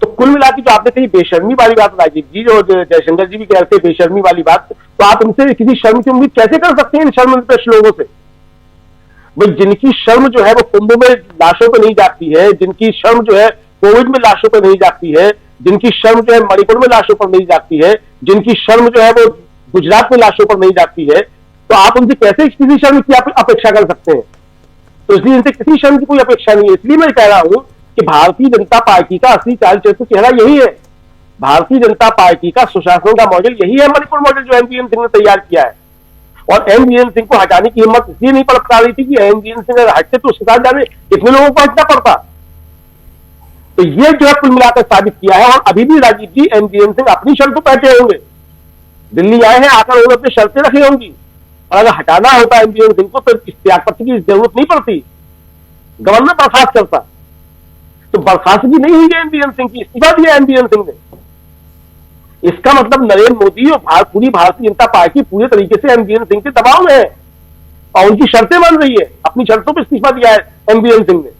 तो कुल मिलाकर जो आपने कही बेशर्मी वाली बात राजीव जी, जो जयशंकर जी भी कहते हैं बेशर्मी वाली बात, तो आप उनसे किसी शर्म की उम्मीद कैसे कर सकते हैं इन शर्मनिरपेक्ष लोगों से? भाई जिनकी शर्म जो है वो कुंभ में लाशों पर नहीं जाती है, जिनकी शर्म जो है कोविड में लाशों पर नहीं जाती है, जिनकी शर्म जो है मणिपुर में लाशों पर नहीं जाती है, जिनकी शर्म जो है वो गुजरात में लाशों पर नहीं जाती है, तो आप उनसे कैसे किसी शर्म की अपेक्षा कर सकते हैं? तो इसलिए इनसे किसी शर्म की कोई अपेक्षा नहीं है। इसलिए मैं कह रहा हूं कि भारतीय जनता पार्टी का असली चाल चरित्र चेहरा यही है। भारतीय जनता पार्टी का सुशासन का मॉडल यही है, मणिपुर मॉडल जो एन बीरेन सिंह ने तैयार किया है। और एन बीरेन सिंह को हटाने की हिम्मत इसलिए नहीं पा रही थी कि एन बीरेन सिंह अगर हटते तो उसके साथ जाने कितने लोगों को हटना पड़ता। तो ये जो है कुल मिलाकर साबित किया है। और अभी भी राजीव जी एन बीरेन सिंह अपनी शर्तों पर बैठे होंगे, दिल्ली आए हैं, आकर उन्होंने अपनी शर्तें रखी होंगी, और अगर हटाना होता एन बीरेन सिंह को तो इस त्यागपत्र की जरूरत नहीं पड़ती, गवर्नर बर्खास्त करता। तो बर्खास्तगी नहीं हुई है एन बीरेन सिंह की, इस्तीफा दिया एन बीरेन सिंह ने। इसका मतलब नरेंद्र मोदी और पूरी भारतीय जनता पार्टी पूरे तरीके से एन बीरेन सिंह के दबाव में है और उनकी शर्तें मान रही है, अपनी शर्तों पर इस्तीफा दिया है एन बीरेन सिंह ने।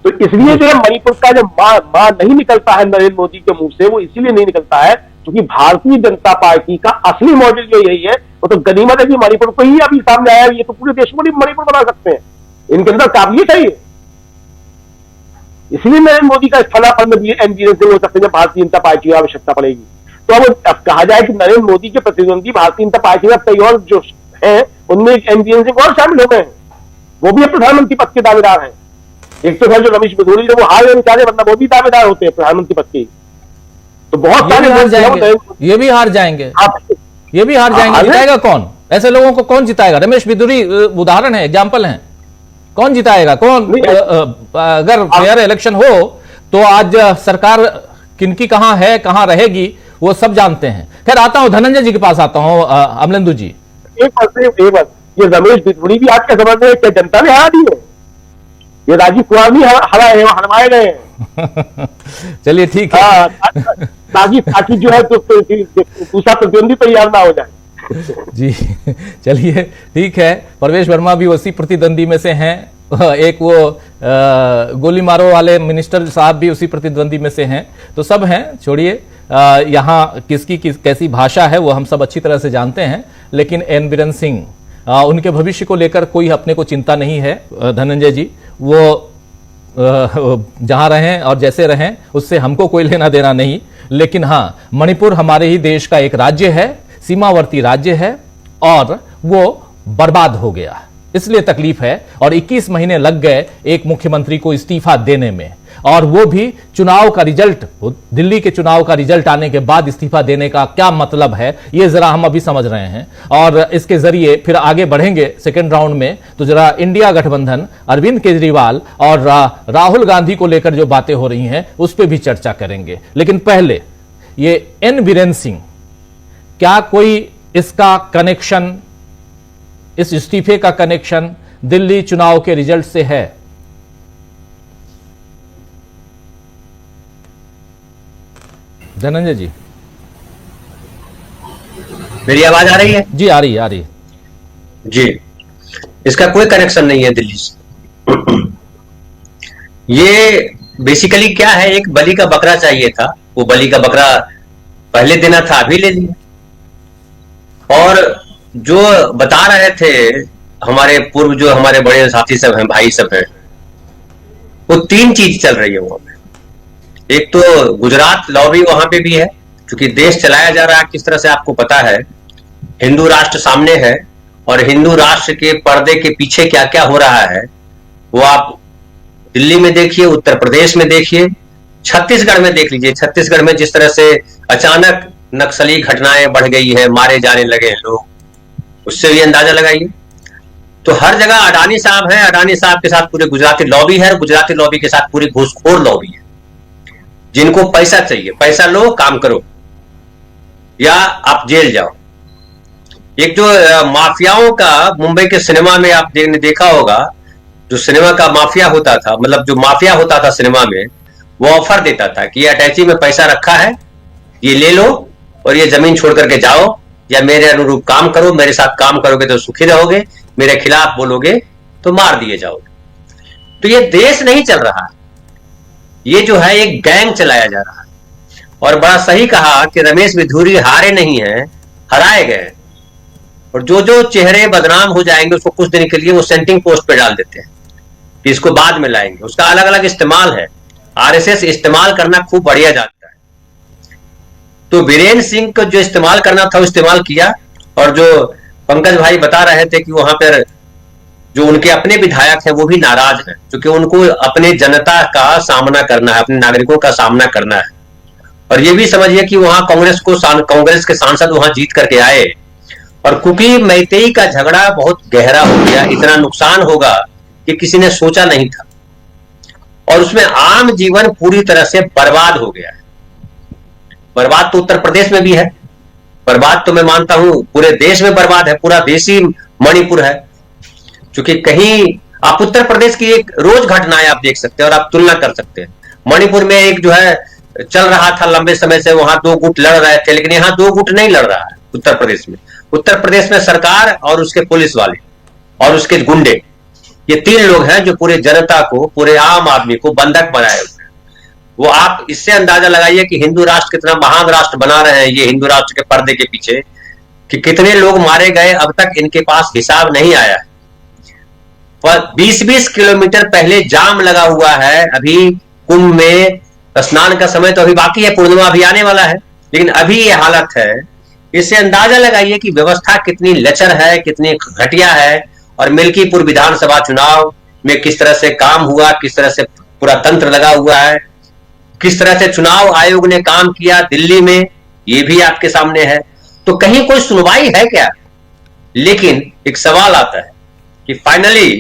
तो इसलिए जो है मणिपुर का जो मां नहीं निकलता है नरेंद्र मोदी के मुंह से, वो इसीलिए नहीं निकलता है क्योंकि भारतीय जनता पार्टी का असली मॉडल जो यही है। वो तो गनीमत है कि मणिपुर को ही अभी सामने आया, ये तो पूरे देश को मणिपुर बना सकते हैं, इनके अंदर काबिलियत है ये। इसलिए नरेंद्र मोदी का स्थलापन्न एन बीरेन सिंह हो सकते हैं जब भारतीय जनता पार्टी की आवश्यकता पड़ेगी। तो अब कहा जाए कि नरेंद्र मोदी के प्रतिद्वंदी भारतीय जनता पार्टी का कई और जो है उनमें एन बीरेन सिंह और शामिल हो गए हैं, वो भी प्रधानमंत्री पद के दावेदार हैं। एक तो है जो रमेश बघेल वो हार गए बेचारे, वरना वो भी दावेदार होते हैं प्रधानमंत्री पद के। तो बहुत ये भी हार जाएंगे, ये भी हार जाएंगे, ये भी हार जाएंगे। जिताएगा कौन? ऐसे लोगों को कौन जिताएगा? रमेश बिधूरी उदाहरण है, एग्जाम्पल है। कौन जिताएगा? कौन? अगर फेयर इलेक्शन हो तो आज सरकार किनकी कहां है, कहां रहेगी, वो सब जानते हैं। खैर, आता हूं धनंजय जी के पास, आता हूं अमलेंदु जी। ये रमेश बिधूरी भी आज के समय में क्या जनता ने हरा दी है? ये राजीव कुमार भी हरवाए गए हैं। चलिए ठीक है, ताकि जो है तो दूसरा प्रतिद्वंदी तैयार ना हो जाए। जी चलिए ठीक है। परवेश वर्मा भी उसी प्रतिद्वंदी में से हैं। एक वो गोली मारो वाले मिनिस्टर साहब भी उसी प्रतिद्वंदी में से हैं। तो सब हैं, छोड़िए। यहाँ किसकी कैसी भाषा है वो हम सब अच्छी तरह से जानते हैं। लेकिन एन बीरेन सिंह, उनके भविष्य को लेकर कोई अपने को चिंता नहीं है धनंजय जी। वो जहां रहें और जैसे रहें उससे हमको कोई लेना देना नहीं। लेकिन हाँ, मणिपुर हमारे ही देश का एक राज्य है, सीमावर्ती राज्य है, और वो बर्बाद हो गया, इसलिए तकलीफ है। और 21 महीने लग गए एक मुख्यमंत्री को इस्तीफा देने में, और वो भी चुनाव का रिजल्ट, दिल्ली के चुनाव का रिजल्ट आने के बाद इस्तीफा देने का क्या मतलब है, ये जरा हम अभी समझ रहे हैं। और इसके जरिए फिर आगे बढ़ेंगे सेकेंड राउंड में, तो जरा इंडिया गठबंधन, अरविंद केजरीवाल और राहुल गांधी को लेकर जो बातें हो रही हैं उस पर भी चर्चा करेंगे। लेकिन पहले ये एन बीरेन सिंह, क्या कोई इसका कनेक्शन, इस इस्तीफे का कनेक्शन दिल्ली चुनाव के रिजल्ट से है? धनंजय जी, मेरी आवाज आ रही है? जी आ रही है, आ रही है जी। इसका कोई कनेक्शन नहीं है दिल्ली से। ये बेसिकली क्या है, एक बलि का बकरा चाहिए था, वो बलि का बकरा पहले देना था, अभी ले लिया। और जो बता रहे थे हमारे पूर्व, जो हमारे बड़े साथी सब हैं, भाई सब हैं, वो 3 चीज चल रही है वहां पे। एक तो गुजरात लॉबी वहां पे भी है, क्योंकि देश चलाया जा रहा है किस तरह से आपको पता है। हिंदू राष्ट्र सामने है, और हिंदू राष्ट्र के पर्दे के पीछे क्या क्या हो रहा है वो आप दिल्ली में देखिए, उत्तर प्रदेश में देखिए, छत्तीसगढ़ में देख लीजिए। छत्तीसगढ़ में जिस तरह से अचानक नक्सली घटनाएं बढ़ गई है, मारे जाने लगे हैं लोग, उससे भी अंदाजा लगाइए। तो हर जगह अडानी साहब हैं, अडानी साहब के साथ पूरे गुजराती लॉबी है, और गुजराती लॉबी के साथ पूरी घूसखोर लॉबी है। जिनको पैसा चाहिए, पैसा लो, काम करो, या आप जेल जाओ। एक जो माफियाओं का मुंबई के सिनेमा में आपने देखा होगा, जो सिनेमा का माफिया होता था, मतलब जो माफिया होता था सिनेमा में, वो ऑफर देता था कि ये अटैची में पैसा रखा है, ये ले लो और ये जमीन छोड़ करके जाओ, या मेरे अनुरूप काम करो, मेरे साथ काम करोगे तो सुखी रहोगे, मेरे खिलाफ बोलोगे तो मार दिए जाओगे। तो ये देश नहीं चल रहा, ये जो है एक गैंग चलाया जा रहा है। और बड़ा सही कहा कि रमेश बिधूरी हारे नहीं हैं, हराए गए। और जो जो चेहरे बदनाम हो जाएंगे उसको कुछ दिन के लिए वो सेंटिंग पोस्ट पे डाल देते हैं कि इसको बाद में लाएंगे। उसका अलग अलग इस्तेमाल है, आरएसएस इस्तेमाल करना खूब बढ़िया जानता है। तो बीरेन सिंह को जो इस्तेमाल करना था वो इस्तेमाल किया। और जो पंकज भाई बता रहे थे कि वहां पर जो उनके अपने विधायक हैं वो भी नाराज हैं, क्योंकि उनको अपने जनता का सामना करना है, अपने नागरिकों का सामना करना है। और ये भी समझिए कि वहां कांग्रेस के सांसद वहां जीत करके आए, और कुकी मैतेई का झगड़ा बहुत गहरा हो गया, इतना नुकसान होगा कि किसी ने सोचा नहीं था। और उसमें आम जीवन पूरी तरह से बर्बाद हो गया है। बर्बाद तो उत्तर प्रदेश में भी है, बर्बाद तो मैं मानता हूं पूरे देश में बर्बाद है, पूरा देश ही मणिपुर है। क्योंकि कहीं आप उत्तर प्रदेश की एक रोज घटनाएं आप देख सकते हैं और आप तुलना कर सकते हैं। मणिपुर में एक जो है चल रहा था लंबे समय से, वहां 2 गुट लड़ रहे थे, लेकिन यहाँ 2 गुट नहीं लड़ रहा है उत्तर प्रदेश में। उत्तर प्रदेश में सरकार और उसके पुलिस वाले और उसके गुंडे, ये 3 लोग हैं जो पूरे जनता को, पूरे आम आदमी को बंधक बनाए हुए हैं। वो आप इससे अंदाजा लगाइए कि हिंदू राष्ट्र कितना महान राष्ट्र बना रहे हैं ये हिंदू राष्ट्र के पर्दे के पीछे, कि कितने लोग मारे गए अब तक इनके पास हिसाब नहीं आया है। 20-20 किलोमीटर पहले जाम लगा हुआ है। अभी कुंभ में स्नान का समय तो अभी बाकी है, पूर्णिमा अभी आने वाला है, लेकिन अभी ये हालत है। इससे अंदाजा लगाइए कि व्यवस्था कितनी लचर है, कितनी घटिया है। और मिल्कीपुर विधानसभा चुनाव में किस तरह से काम हुआ, किस तरह से पूरा तंत्र लगा हुआ है। किस तरह से चुनाव आयोग ने काम किया दिल्ली में, ये भी आपके सामने है। तो कहीं कोई सुनवाई है क्या? लेकिन एक सवाल आता है कि फाइनली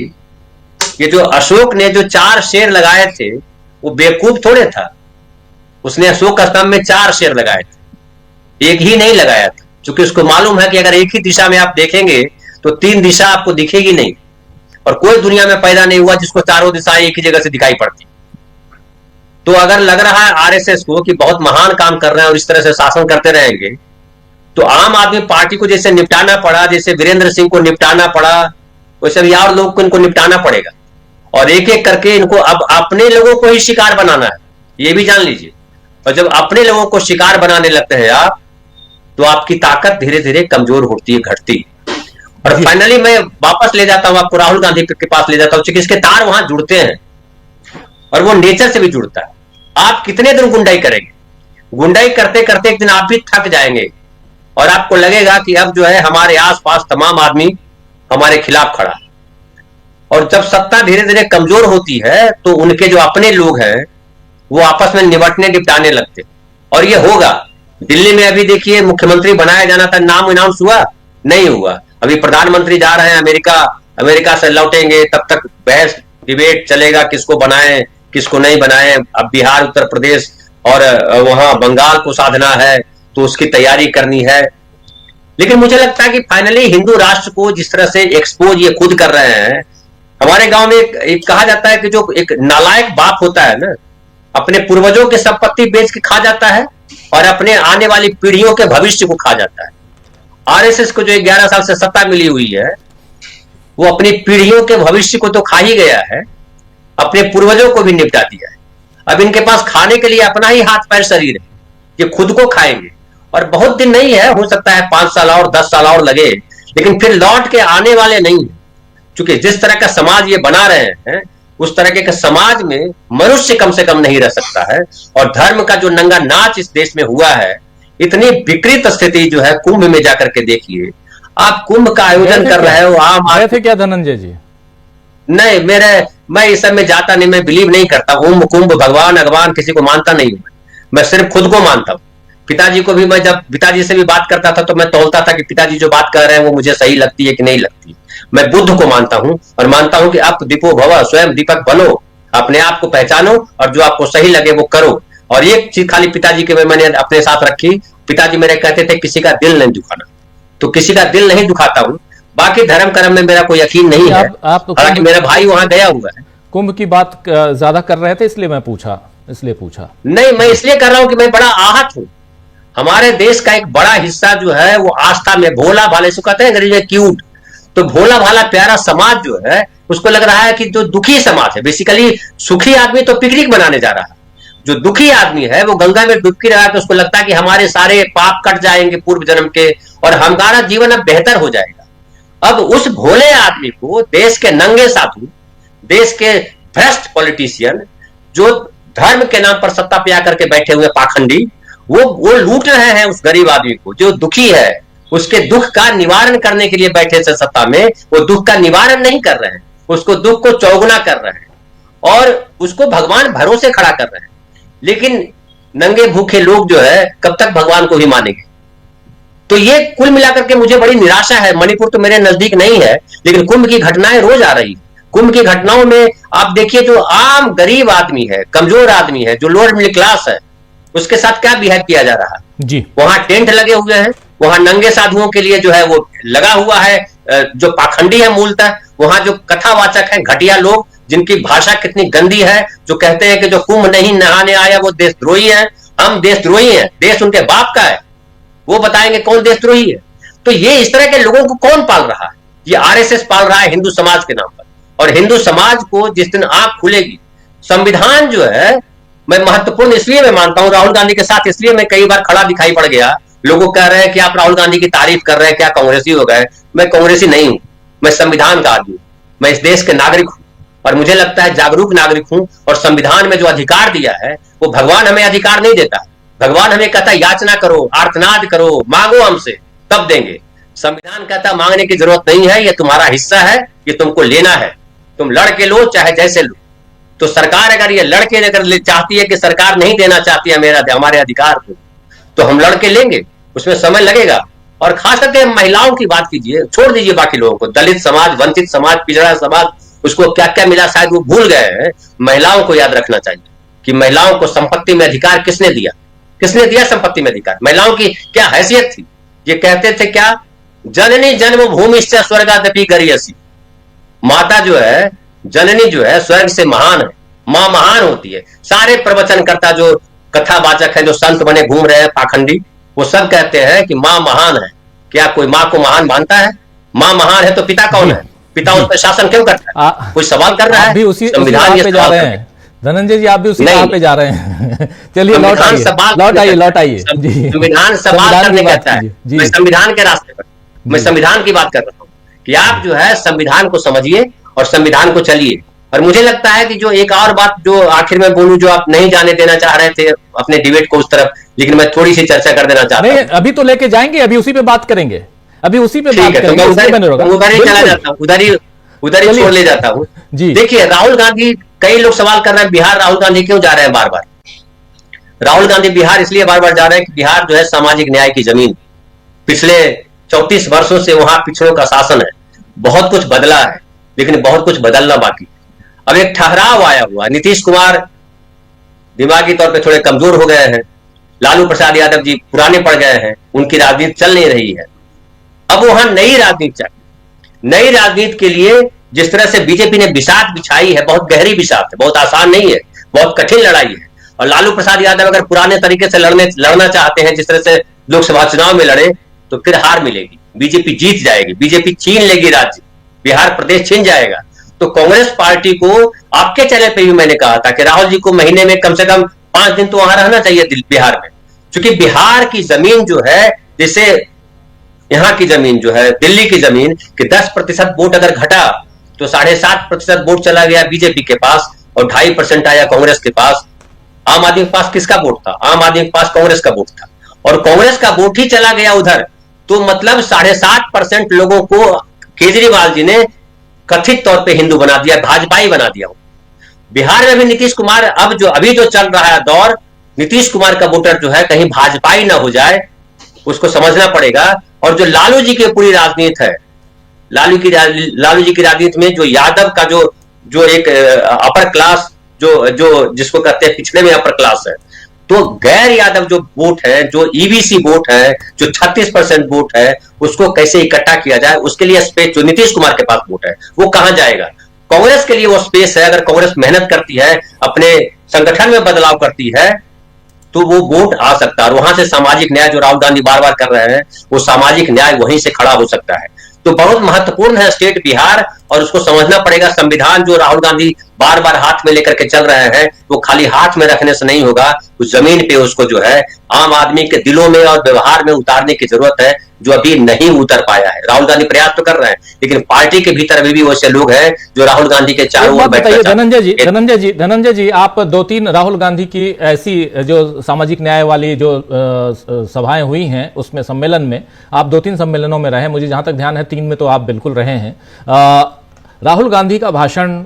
ये जो अशोक ने जो 4 शेर लगाए थे वो बेवकूफ थोड़े था। उसने अशोक स्तंभ में 4 शेर लगाए थे, एक ही नहीं लगाया था, क्योंकि उसको मालूम है कि अगर एक ही दिशा में आप देखेंगे तो 3 दिशा आपको दिखेगी नहीं, और कोई दुनिया में पैदा नहीं हुआ जिसको चारों दिशाएं एक ही जगह से दिखाई पड़ती। तो अगर लग रहा है आरएसएस को कि बहुत महान काम कर रहे हैं और इस तरह से शासन करते रहेंगे, तो आम आदमी पार्टी को जैसे निपटाना पड़ा, जैसे वीरेंद्र सिंह को निपटाना पड़ा, वैसे भी और लोग को इनको निपटाना पड़ेगा। और एक एक करके इनको अब अपने लोगों को ही शिकार बनाना है, ये भी जान लीजिए। और जब अपने लोगों को शिकार बनाने लगते हैं आप, तो आपकी ताकत धीरे धीरे कमजोर होती है, घटती। और फाइनली मैं वापस ले जाता हूं आपको, राहुल गांधी के पास ले जाता हूं, क्योंकि इसके तार वहां जुड़ते हैं और वो नेचर से भी जुड़ता है। आप कितने दिन गुंडाई करेंगे? गुंडाई करते करते एक दिन आप भी थक जाएंगे और आपको लगेगा कि अब जो है हमारे आसपास तमाम आदमी हमारे खिलाफ खड़ा है। और जब सत्ता धीरे धीरे कमजोर होती है तो उनके जो अपने लोग हैं वो आपस में निपटाने लगते, और ये होगा। दिल्ली में अभी देखिए मुख्यमंत्री बनाया जाना था, नाम अनाउंस हुआ नहीं हुआ। अभी प्रधानमंत्री जा रहे हैं अमेरिका से लौटेंगे, तब तक बहस डिबेट चलेगा किसको बनाएं किसको नहीं बनाएं। अब बिहार, उत्तर प्रदेश और वहां बंगाल को साधना है तो उसकी तैयारी करनी है। लेकिन मुझे लगता है कि फाइनली हिंदू राष्ट्र को जिस तरह से एक्सपोज ये खुद कर रहे हैं, हमारे गांव में एक कहा जाता है कि जो एक नालायक बाप होता है ना, अपने पूर्वजों के संपत्ति बेच के खा जाता है और अपने आने वाली पीढ़ियों के भविष्य को खा जाता है। आरएसएस को जो 11 साल से सत्ता मिली हुई है, वो अपनी पीढ़ियों के भविष्य को तो खा ही गया है, अपने पूर्वजों को भी निपटा दिया है। अब इनके पास खाने के लिए अपना ही हाथ पैर शरीर है, ये खुद को खाएंगे। और बहुत दिन नहीं है, हो सकता है 5 साल और 10 साल और लगे, लेकिन फिर लौट के आने वाले नहीं है। क्योंकि जिस तरह का समाज ये बना रहे हैं, उस तरह के समाज में मनुष्य कम से कम नहीं रह सकता है। और धर्म का जो नंगा नाच इस देश में हुआ है, इतनी विकृत स्थिति जो है, कुंभ में जाकर के देखिए। आप कुंभ का आयोजन कर रहे हो, आम थे क्या धनंजय जी? नहीं, मैं इस सब में जाता नहीं, मैं बिलीव नहीं करता। ओम कुंभ भगवान किसी को मानता नहीं हूं, मैं सिर्फ खुद को मानता हूं। पिताजी को भी, मैं जब पिताजी से भी बात करता था तो मैं तौलता था कि पिताजी जो बात कर रहे हैं वो मुझे सही लगती है कि नहीं लगती। मैं बुद्ध को मानता हूं और मानता हूं कि आप दीपो भव, स्वयं दीपक बनो, अपने आप को पहचानो और जो आपको सही लगे वो करो। और एक चीज खाली पिताजी के मैंने अपने साथ रखी, पिताजी मेरे कहते थे किसी का दिल नहीं दुखाना, तो किसी का दिल नहीं दुखाता हूं। बाकी धर्म कर्म में मेरा कोई यकीन नहीं है। हालांकि मेरा भाई वहां गया हुआ है। कुंभ की बात ज्यादा कर रहे थे इसलिए पूछा। नहीं, मैं इसलिए कर रहा हूं कि मैं बड़ा आहत हूं। हमारे देश का एक बड़ा हिस्सा जो है वो आस्था में भोला भाला, इसको कहते हैं अंग्रेजी में क्यूट, तो भोला भाला प्यारा समाज जो है उसको लग रहा है कि जो दुखी समाज है, बेसिकली सुखी आदमी तो पिकनिक मनाने जा रहा है, जो दुखी आदमी है वो गंगा में डुबकी रहा है, तो उसको लगता है कि हमारे सारे पाप कट जाएंगे पूर्व जन्म के और हमारा जीवन अब बेहतर हो जाएगा। अब उस भोले आदमी को देश के नंगे साधु, देश के भ्रष्ट पॉलिटिशियन, जो धर्म के नाम पर सत्ता पे आकर के बैठे हुए पाखंडी, वो लूट रहे हैं उस गरीब आदमी को जो दुखी है। उसके दुख का निवारण करने के लिए बैठे थे सत्ता में, वो दुख का निवारण नहीं कर रहे हैं, उसको दुख को चौगुना कर रहे हैं और उसको भगवान भरोसे खड़ा कर रहे हैं। लेकिन नंगे भूखे लोग जो है कब तक भगवान को ही मानेंगे? तो ये कुल मिलाकर के मुझे बड़ी निराशा है। मणिपुर तो मेरे नजदीक नहीं है, लेकिन कुंभ की घटनाएं रोज आ रही है। कुंभ की घटनाओं में आप देखिए, जो आम गरीब आदमी है, कमजोर आदमी है, जो लोअर मिडिल क्लास है, उसके साथ क्या बिहेव किया जा रहा है जी। वहां टेंट लगे हुए हैं, वहां नंगे साधुओं के लिए जो है वो लगा हुआ है, जो पाखंडी है मूलतः, वहां जो कथावाचक हैं घटिया लोग, जिनकी भाषा कितनी गंदी है, जो कहते हैं कि जो कुंभ नहीं नहाने आया वो देशद्रोही है। हम देशद्रोही हैं, देश उनके बाप का है, वो बताएंगे कौन देशद्रोही है। तो ये इस तरह के लोगों को कौन पाल रहा है? ये आरएसएस पाल रहा है हिंदू समाज के नाम पर। और हिंदू समाज को जिस दिन आंख खुलेगी, संविधान जो है, मैं महत्वपूर्ण इसलिए मैं मानता हूं राहुल गांधी के साथ, इसलिए मैं कई बार खड़ा दिखाई पड़ गया। लोगों कह रहे हैं कि आप राहुल गांधी की तारीफ कर रहे हैं, क्या कांग्रेसी हो गए? मैं कांग्रेसी नहीं हूं, मैं संविधान का आदमी, मैं इस देश के नागरिक हूं और मुझे लगता है जागरूक नागरिक हूं। और संविधान में जो अधिकार दिया है वो भगवान हमें अधिकार नहीं देता। भगवान हमें कहता है याचना करो, आर्तनाद करो, मांगो हमसे, तब देंगे। संविधान कहता मांगने की जरूरत नहीं है, ये तुम्हारा हिस्सा है, ये तुमको लेना है, तुम लड़ के लो चाहे जैसे लो। तो सरकार अगर ये लड़के अगर चाहती है कि सरकार नहीं देना चाहती है हमारे अधिकार को, तो हम लड़के लेंगे, उसमें समय लगेगा। और खास करके महिलाओं की बात कीजिए, छोड़ दीजिए बाकी लोगों को, दलित समाज, वंचित समाज, पिछड़ा समाज, उसको क्या क्या मिला शायद वो भूल गए हैं। महिलाओं को याद रखना चाहिए कि महिलाओं को संपत्ति में अधिकार किसने दिया, किसने दिया संपत्ति में अधिकार, महिलाओं की क्या हैसियत थी। ये कहते थे क्या, जननी जन्मभूमि से स्वर्गादपि गरियसी, माता जो है, जननी जो है स्वर्ग से महान है, मां महान होती है। सारे प्रवचनकर्ता जो कथावाचक है, जो संत बने घूम रहे हैं पाखंडी, वो सब कहते हैं कि मां महान है। क्या कोई मां को महान मानता है? मां महान है तो पिता कौन है? पिता उस पर शासन क्यों करता है? कोई सवाल कर रहा है? भी उसी संविधान पे जा रहे हैं धनंजय जी, आप भी उसी राह पे जा रहे हैं। चलिए लौट आइए संविधान सवाल करने कहता है। मैं संविधान के रास्ते पर, मैं संविधान की बात कर रहा हूँ कि आप जो है संविधान को समझिए और संविधान को चलिए। और मुझे लगता है कि जो एक और बात जो आखिर में बोलूं, जो आप नहीं जाने देना चाह रहे थे अपने डिबेट को उस तरफ, लेकिन मैं थोड़ी सी चर्चा कर देना चाहता हूं। अभी तो लेके जाएंगे, अभी उसी पे बात करेंगे, अभी उसी पे बात करेंगे। तो उधर ही चला जाता हूं, उधर ही छोड़ ले जाता हूं जी। देखिए राहुल गांधी, कई लोग सवाल कर रहे हैं बिहार राहुल गांधी क्यों जा रहे हैं बार बार। राहुल गांधी बिहार इसलिए बार बार जा रहे हैं कि बिहार जो है सामाजिक न्याय की जमीन, पिछले 34 वर्षों से वहां पिछड़ों का शासन है। बहुत कुछ बदला है, लेकिन बहुत कुछ बदलना बाकी। अब एक ठहराव आया हुआ, नीतीश कुमार दिमागी तौर पे थोड़े कमजोर हो गए हैं, लालू प्रसाद यादव जी पुराने पड़ गए हैं, उनकी राजनीति चल नहीं रही है। अब वहां नई राजनीति चाहिए। नई राजनीति के लिए जिस तरह से बीजेपी ने बिसात बिछाई है, बहुत गहरी बिसात है, बहुत आसान नहीं है, बहुत कठिन लड़ाई है। और लालू प्रसाद यादव अगर पुराने तरीके से लड़ना चाहते हैं, जिस तरह से लोकसभा चुनाव में लड़े, तो फिर हार मिलेगी, बीजेपी जीत जाएगी, बीजेपी छीन लेगी राज्य, बिहार प्रदेश छीन जाएगा। तो कांग्रेस पार्टी को, आपके चैनल पे भी मैंने कहा था कि राहुल जी को महीने में कम से कम 5 दिन तो वहां रहना चाहिए बिहार में, क्योंकि बिहार की जमीन जो है, जैसे यहाँ की जमीन जो है, दिल्ली की जमीन कि 10% वोट अगर घटा तो 7.5% वोट चला गया बीजेपी के पास और 2.5% आया कांग्रेस के पास। आम आदमी के पास किसका वोट था? आम आदमी के पास कांग्रेस का वोट था, और कांग्रेस का वोट ही चला गया उधर। तो मतलब 7.5% लोगों को केजरीवाल जी ने कथित तौर पे हिंदू बना दिया, भाजपाई बना दिया। बिहार में भी नीतीश कुमार, अभी जो चल रहा है दौर, नीतीश कुमार का वोटर जो है कहीं भाजपाई ना हो जाए, उसको समझना पड़ेगा। और जो लालू जी की पूरी राजनीति है, लालू जी की राजनीति में जो यादव का जो एक अपर क्लास, जो जिसको कहते हैं पिछड़े में अपर क्लास है, तो गैर यादव जो वोट है, जो ईबीसी वोट है, जो 36% वोट है, उसको कैसे इकट्ठा किया जाए, उसके लिए स्पेस जो नीतीश कुमार के पास वोट है वो कहां जाएगा? कांग्रेस के लिए वो स्पेस है। अगर कांग्रेस मेहनत करती है, अपने संगठन में बदलाव करती है, तो वो वोट आ सकता है। और वहां से सामाजिक न्याय जो राहुल गांधी बार बार कर रहे हैं, वो सामाजिक न्याय वहीं से खड़ा हो सकता है। तो बहुत महत्वपूर्ण है स्टेट बिहार, और उसको समझना पड़ेगा। संविधान जो राहुल गांधी बार बार हाथ में लेकर के चल रहे हैं, वो खाली हाथ में रखने से नहीं होगा, उस जमीन पे उसको जो है आम आदमी के दिलों में और व्यवहार में उतारने की जरूरत है, जो अभी नहीं उतर पाया है। राहुल गांधी प्रयास तो कर रहे हैं, लेकिन पार्टी के भीतर अभी भी वैसे लोग हैं जो राहुल गांधी के चारों ओर बैठे। धनंजय जी, आप 2-3 राहुल गांधी की ऐसी जो सामाजिक न्याय वाली जो सभाएं हुई हैं, उसमें सम्मेलन में आप 2-3 सम्मेलनों में रहे, मुझे जहां तक ध्यान है 3 में तो आप बिल्कुल रहे हैं। राहुल गांधी का भाषण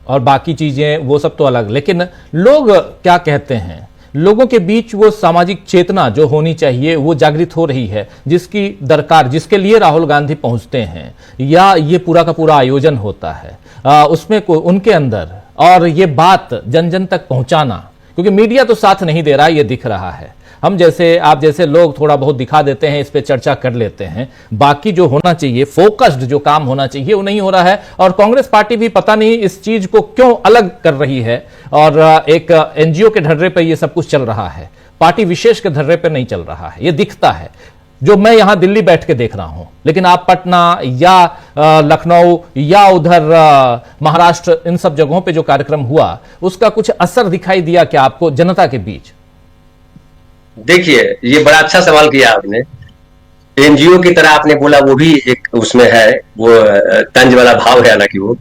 और बाकी चीजें वो सब तो अलग, लेकिन लोग क्या कहते हैं, लोगों के बीच वो सामाजिक चेतना जो होनी चाहिए वो जागृत हो रही है, जिसकी दरकार, जिसके लिए राहुल गांधी पहुंचते हैं, या ये पूरा का पूरा आयोजन होता है उसमें उनके अंदर, और ये बात जन जन तक पहुंचाना, क्योंकि मीडिया तो साथ नहीं दे रहा, ये दिख रहा है। हम जैसे, आप जैसे लोग थोड़ा बहुत दिखा देते हैं, इस पे चर्चा कर लेते हैं, बाकी जो होना चाहिए, फोकस्ड जो काम होना चाहिए वो नहीं हो रहा है। और कांग्रेस पार्टी भी पता नहीं इस चीज को क्यों अलग कर रही है, और एक एनजीओ के ढर्रे पे ये सब कुछ चल रहा है, पार्टी विशेष के ढर्रे पे नहीं चल रहा है, ये दिखता है, जो मैं यहां दिल्ली बैठ के देख रहा हूं। लेकिन आप पटना या लखनऊ या उधर महाराष्ट्र, इन सब जगहों पे जो कार्यक्रम हुआ, उसका कुछ असर दिखाई दिया क्या आपको जनता के बीच? देखिए, ये बड़ा अच्छा सवाल किया आपने। एनजीओ की तरह आपने बोला, वो भी एक उसमें है, वो तंज वाला भाव है। हालांकि वो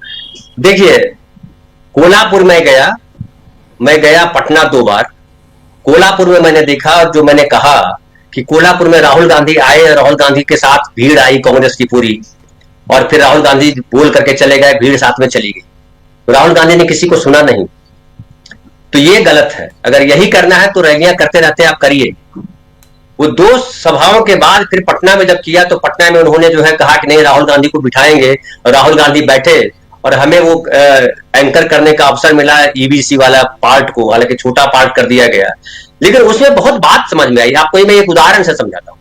देखिए, कोल्हापुर में मैं गया पटना 2 बार। कोल्हापुर में मैंने देखा, जो मैंने कहा कि कोल्हापुर में राहुल गांधी आए, राहुल गांधी के साथ भीड़ आई कांग्रेस की पूरी, और फिर राहुल गांधी बोल करके चले गए, भीड़ साथ में चली गई। राहुल गांधी ने किसी को सुना नहीं, तो ये गलत है। अगर यही करना है तो रैलियां करते रहते आप करिए। वो 2 सभाओं के बाद फिर पटना में जब किया तो पटना में उन्होंने जो है कहा कि नहीं राहुल गांधी को बिठाएंगे, और राहुल गांधी बैठे और हमें वो एंकर करने का अवसर मिला ईबीसी वाला पार्ट को, हालांकि छोटा पार्ट कर दिया गया, लेकिन उसमें बहुत बात समझ में आई। आपको मैं एक उदाहरण से समझाता हूं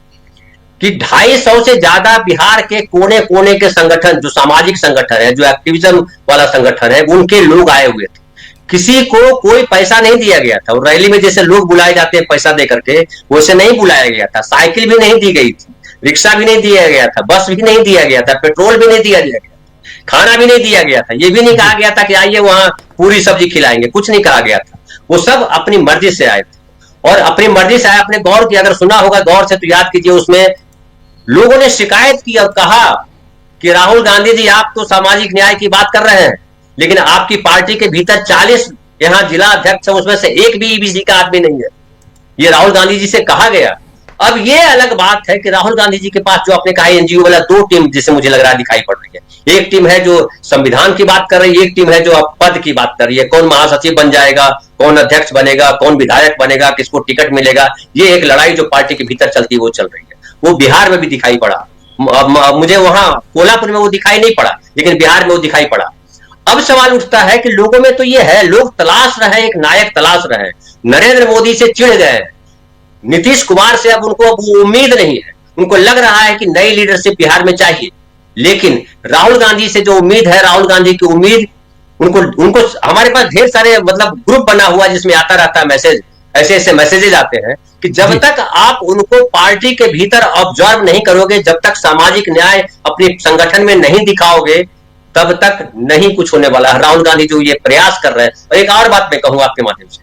कि 250 से ज्यादा बिहार के कोने कोने के संगठन, जो सामाजिक संगठन है, जो एक्टिविज्म वाला संगठन है, उनके लोग आए हुए थे। किसी को कोई पैसा नहीं दिया गया था। और रैली में जैसे लोग बुलाए जाते हैं पैसा दे करके, वैसे नहीं बुलाया गया था। साइकिल भी नहीं दी गई थी, रिक्शा भी नहीं दिया गया था, बस भी नहीं दिया गया था, पेट्रोल भी नहीं दिया गया, खाना भी नहीं दिया गया था। ये भी नहीं कहा गया था कि आइए वहां पूरी सब्जी खिलाएंगे, कुछ नहीं कहा गया था। वो सब अपनी मर्जी से आए थे और अपनी मर्जी से आए। आपने गौर किया, अगर सुना होगा गौर से तो याद कीजिए, उसमें लोगों ने शिकायत की और कहा कि राहुल गांधी जी आप तो सामाजिक न्याय की बात कर रहे हैं, लेकिन आपकी पार्टी के भीतर 40 यहां जिला अध्यक्ष है, उसमें से एक भी ईबीसी का आदमी नहीं है। ये राहुल गांधी जी से कहा गया। अब ये अलग बात है कि राहुल गांधी जी के पास जो आपने कहा एनजीओ वाला 2 टीम जिसे मुझे लग रहा है दिखाई पड़ रही है। एक टीम है जो संविधान की बात कर रही है, एक टीम है जो पद की बात कर रही है। कौन महासचिव बन जाएगा, कौन अध्यक्ष बनेगा, कौन विधायक बनेगा, किसको टिकट मिलेगा, ये एक लड़ाई जो पार्टी के भीतर चलती है वो चल रही है। वो बिहार में भी दिखाई पड़ा, मुझे वहां कोल्हापुर में वो दिखाई नहीं पड़ा, लेकिन बिहार में वो दिखाई पड़ा। अब सवाल उठता है कि लोगों में तो ये है, लोग तलाश रहे हैं, एक नायक तलाश रहे हैं। नरेंद्र मोदी से चिढ़ गए, नीतीश कुमार से अब उनको उम्मीद नहीं है। उनको लग रहा है कि नई लीडरशिप बिहार में चाहिए, लेकिन राहुल गांधी से जो उम्मीद है, राहुल गांधी की उम्मीद उनको हमारे पास ढेर सारे मतलब ग्रुप बना हुआ जिसमें आता रहता है मैसेज, ऐसे ऐसे मैसेजेस आते हैं कि जब तक आप उनको पार्टी के भीतर ऑब्जर्व नहीं करोगे, जब तक सामाजिक न्याय अपने संगठन में नहीं दिखाओगे, तब तक नहीं कुछ होने वाला है। राहुल गांधी जो ये प्रयास कर रहे हैं, और एक और बात मैं कहूंगा आपके माध्यम से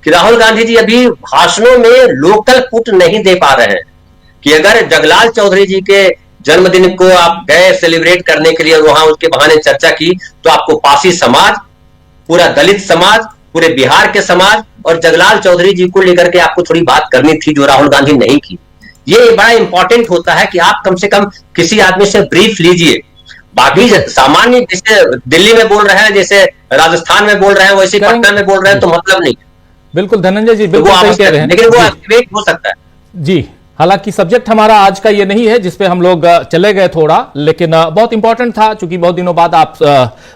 कि राहुल गांधी जी अभी भाषणों में लोकल पुट नहीं दे पा रहे हैं। कि अगर जगलाल चौधरी जी के जन्मदिन को आप गए सेलिब्रेट करने के लिए और वहां उसके बहाने चर्चा की, तो आपको पासी समाज, पूरा दलित समाज, पूरे बिहार के समाज और जगलाल चौधरी जी को लेकर के आपको थोड़ी बात करनी थी, जो राहुल गांधी नहीं की। ये बड़ा इंपॉर्टेंट होता है कि आप कम से कम किसी आदमी से ब्रीफ लीजिए। बाकी सामान्य जैसे दिल्ली में बोल रहे हैं, जैसे राजस्थान में बोल रहे हैं, वैसे पटना में बोल रहे हैं, तो मतलब नहीं। बिल्कुल धनंजय जी, बिल्कुल सही कह रहे हैं, लेकिन वो एक्टिवेट हो सकता है जी। हालांकि सब्जेक्ट हमारा आज का ये नहीं है जिसपे हम लोग चले गए थोड़ा, लेकिन बहुत इंपॉर्टेंट था। चूंकि बहुत दिनों बाद आप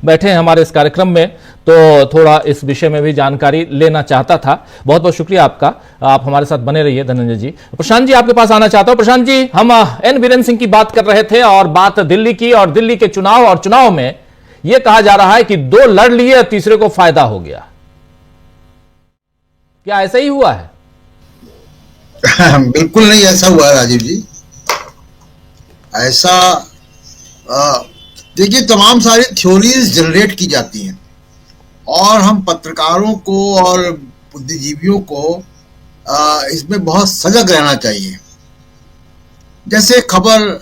बैठे हैं हमारे इस कार्यक्रम में, तो थोड़ा इस विषय में भी जानकारी लेना चाहता था। बहुत बहुत शुक्रिया आपका, आप हमारे साथ बने रहिए धनंजय जी। प्रशांत जी आपके पास आना चाहता हूं। प्रशांत जी, हम एन बीरेन सिंह की बात कर रहे थे और बात दिल्ली की, और दिल्ली के चुनाव, और चुनाव में यह कहा जा रहा है कि 2 लड़ लिए और तीसरे को फायदा हो गया। क्या ऐसा ही हुआ है? बिल्कुल नहीं ऐसा हुआ राजीव जी। ऐसा देखिए, तमाम सारी थ्योरीज जनरेट की जाती हैं और हम पत्रकारों को और बुद्धिजीवियों को इसमें बहुत सजग रहना चाहिए। जैसे खबर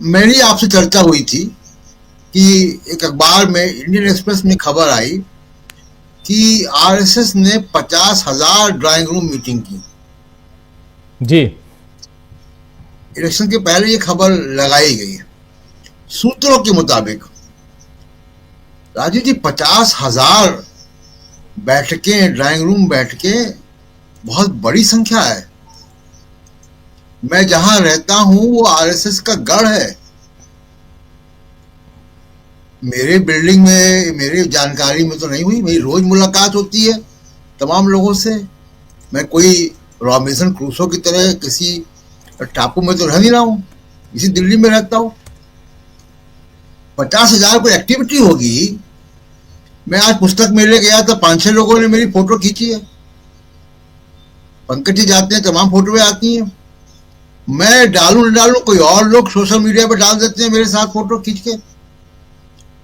मेरी आपसे चर्चा हुई थी कि एक अखबार में, इंडियन एक्सप्रेस में खबर आई कि आरएसएस ने 50,000 ड्राइंग रूम मीटिंग की जी। इलेक्शन के पहले ये खबर लगाई गई है। सूत्रों के मुताबिक राजीव जी 50,000 बैठकें, ड्राइंग रूम बैठकें बहुत बड़ी संख्या है। मैं जहां रहता हूं वो आरएसएस का गढ़ है। मेरे बिल्डिंग में, मेरी जानकारी में तो नहीं हुई, मेरी रोज मुलाकात होती है तमाम लोगों से। मैं कोई रॉबिन्सन क्रूसो की तरह किसी टापू में तो रह नहीं रहा हूं, इसी दिल्ली में रहता हूं। 50,000 कोई एक्टिविटी होगी। मैं आज पुस्तक मेले गया था, 5-6 लोगों ने मेरी फोटो खींची है। पंकज जी जाते हैं, तमाम फोटोएं आती हैं। मैं डालूं न डालूं, कोई और लोग सोशल मीडिया पर डाल देते हैं मेरे साथ फोटो खींच के।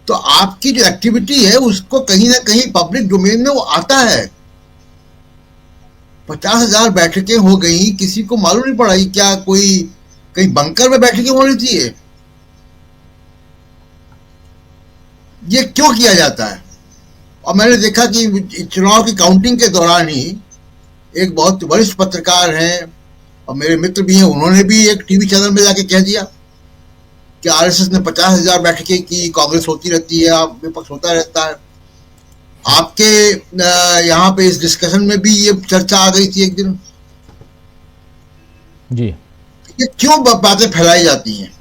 तो आपकी जो एक्टिविटी है उसको कहीं ना कहीं पब्लिक डोमेन में वो आता है। 50,000 बैठकें हो गई, किसी को मालूम नहीं पड़ा क्या कोई कहीं बंकर में बैठकें होनी चाहिए? ये क्यों किया जाता है? और मैंने देखा कि चुनाव की काउंटिंग के दौरान ही एक बहुत वरिष्ठ पत्रकार हैं और मेरे मित्र भी हैं, उन्होंने भी एक टीवी चैनल में जाके कह दिया कि आरएसएस ने 50,000 बैठकें की, कांग्रेस होती रहती है, विपक्ष होता रहता है। आपके यहाँ पे इस डिस्कशन में भी ये चर्चा आ गई थी एक दिन जी। ये क्यों बातें फैलाई जाती हैं?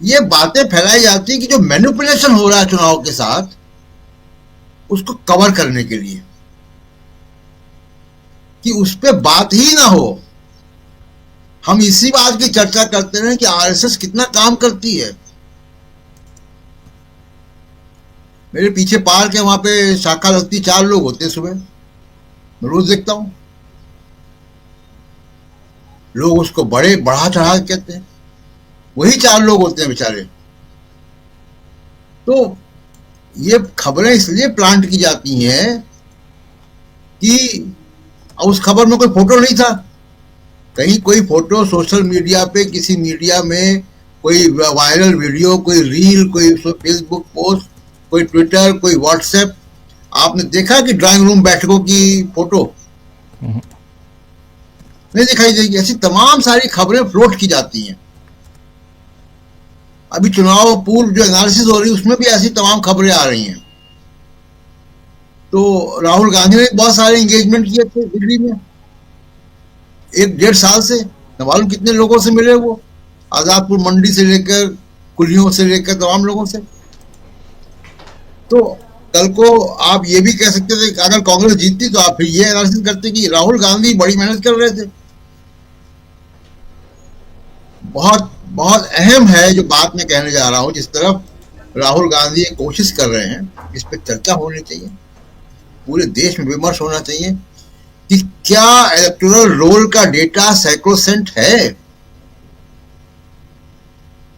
ये बातें फैलाई जाती है कि जो मैनिपुलेशन हो रहा है चुनाव के साथ, उसको कवर करने के लिए, कि उस पे बात ही ना हो। हम इसी बात की चर्चा करते रहे कि आरएसएस कितना काम करती है। मेरे पीछे पार्क है, वहां पे शाखा लगती, 4 लोग होते हैं सुबह, मैं रोज देखता हूं। लोग उसको बढ़ा चढ़ा कहते हैं, वही 4 लोग होते हैं बेचारे। तो ये खबरें इसलिए प्लांट की जाती हैं कि उस खबर में कोई फोटो नहीं था, कहीं कोई फोटो सोशल मीडिया पे, किसी मीडिया में कोई वायरल वीडियो, कोई रील, कोई फेसबुक पोस्ट, कोई ट्विटर, कोई व्हाट्सएप, आपने देखा कि ड्राइंग रूम बैठकों की फोटो नहीं दिखाई देगी। ऐसी तमाम सारी खबरें फ्लोट की जाती हैं। अभी चुनाव पूर्व जो एनालिसिस हो रही है उसमें भी ऐसी तमाम खबरें आ रही हैं। तो राहुल गांधी ने बहुत सारे एंगेजमेंट किए थे दिल्ली में 1-1.5 साल से, न मालूम कितने लोगों से मिले वो, आजादपुर मंडी से लेकर कुलियों से लेकर तमाम लोगों से। तो कल को आप ये भी कह सकते थे कि अगर कांग्रेस जीतती तो आप फिर ये एनालिसिस करते कि राहुल गांधी बड़ी मेहनत कर रहे थे। बहुत बहुत अहम है जो बात मैं कहने जा रहा हूं, जिस तरफ राहुल गांधी कोशिश कर रहे हैं, इस पर चर्चा होनी चाहिए, पूरे देश में विमर्श होना चाहिए कि क्या इलेक्टोरल रोल का डेटा सैक्रोसेंट है?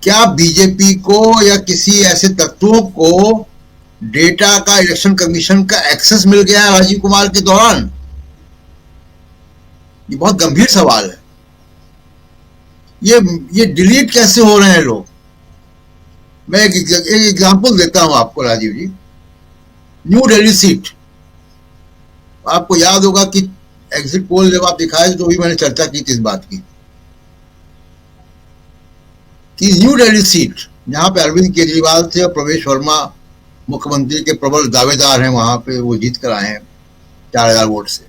क्या बीजेपी को या किसी ऐसे तत्वों को डेटा का इलेक्शन कमीशन का एक्सेस मिल गया है राजीव कुमार के दौरान? ये बहुत गंभीर सवाल है। ये डिलीट कैसे हो रहे हैं लोग? मैं एक एग्जांपल देता हूं आपको राजीव जी। न्यू दिल्ली सीट, आपको याद होगा कि एग्जिट पोल जब आप दिखाए तो भी मैंने चर्चा की थी इस बात की कि न्यू दिल्ली सीट जहां पे अरविंद केजरीवाल थे और प्रवेश वर्मा मुख्यमंत्री के प्रबल दावेदार हैं, वहां पे वो जीत कर आए हैं 4000 वोट से।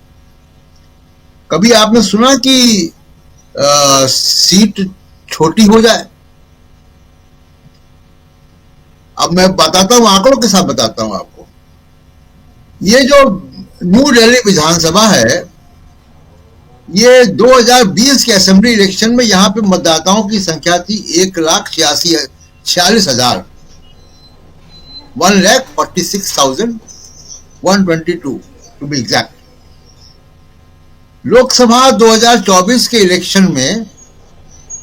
कभी आपने सुना कि सीट छोटी हो जाए? अब मैं बताता हूं, आंकड़ों के साथ बताता हूं आपको। ये जो न्यू दिल्ली विधानसभा है, ये 2020 के असेंबली इलेक्शन में यहां पे मतदाताओं की संख्या थी 1,46,122 1,46,122 टू बी एग्जैक्ट। लोकसभा 2024 के इलेक्शन में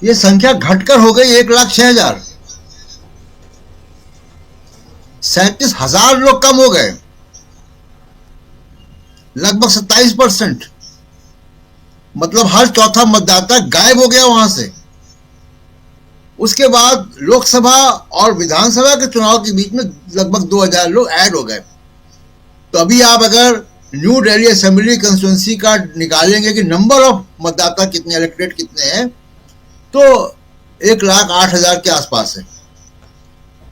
यह संख्या घटकर हो गई 1,06,000, 37,000 लोग कम हो गए, लगभग 27%। मतलब हर चौथा मतदाता गायब हो गया वहां से। उसके बाद लोकसभा और विधानसभा के चुनाव के बीच में लगभग 2,000 लोग ऐड हो गए। तो अभी आप अगर न्यू दिल्ली असेंबली कंस्टिट्यूंसी का निकालेंगे कि नंबर ऑफ मतदाता कितने, इलेक्टेड कितने हैं, तो 1,08,000 के आसपास है।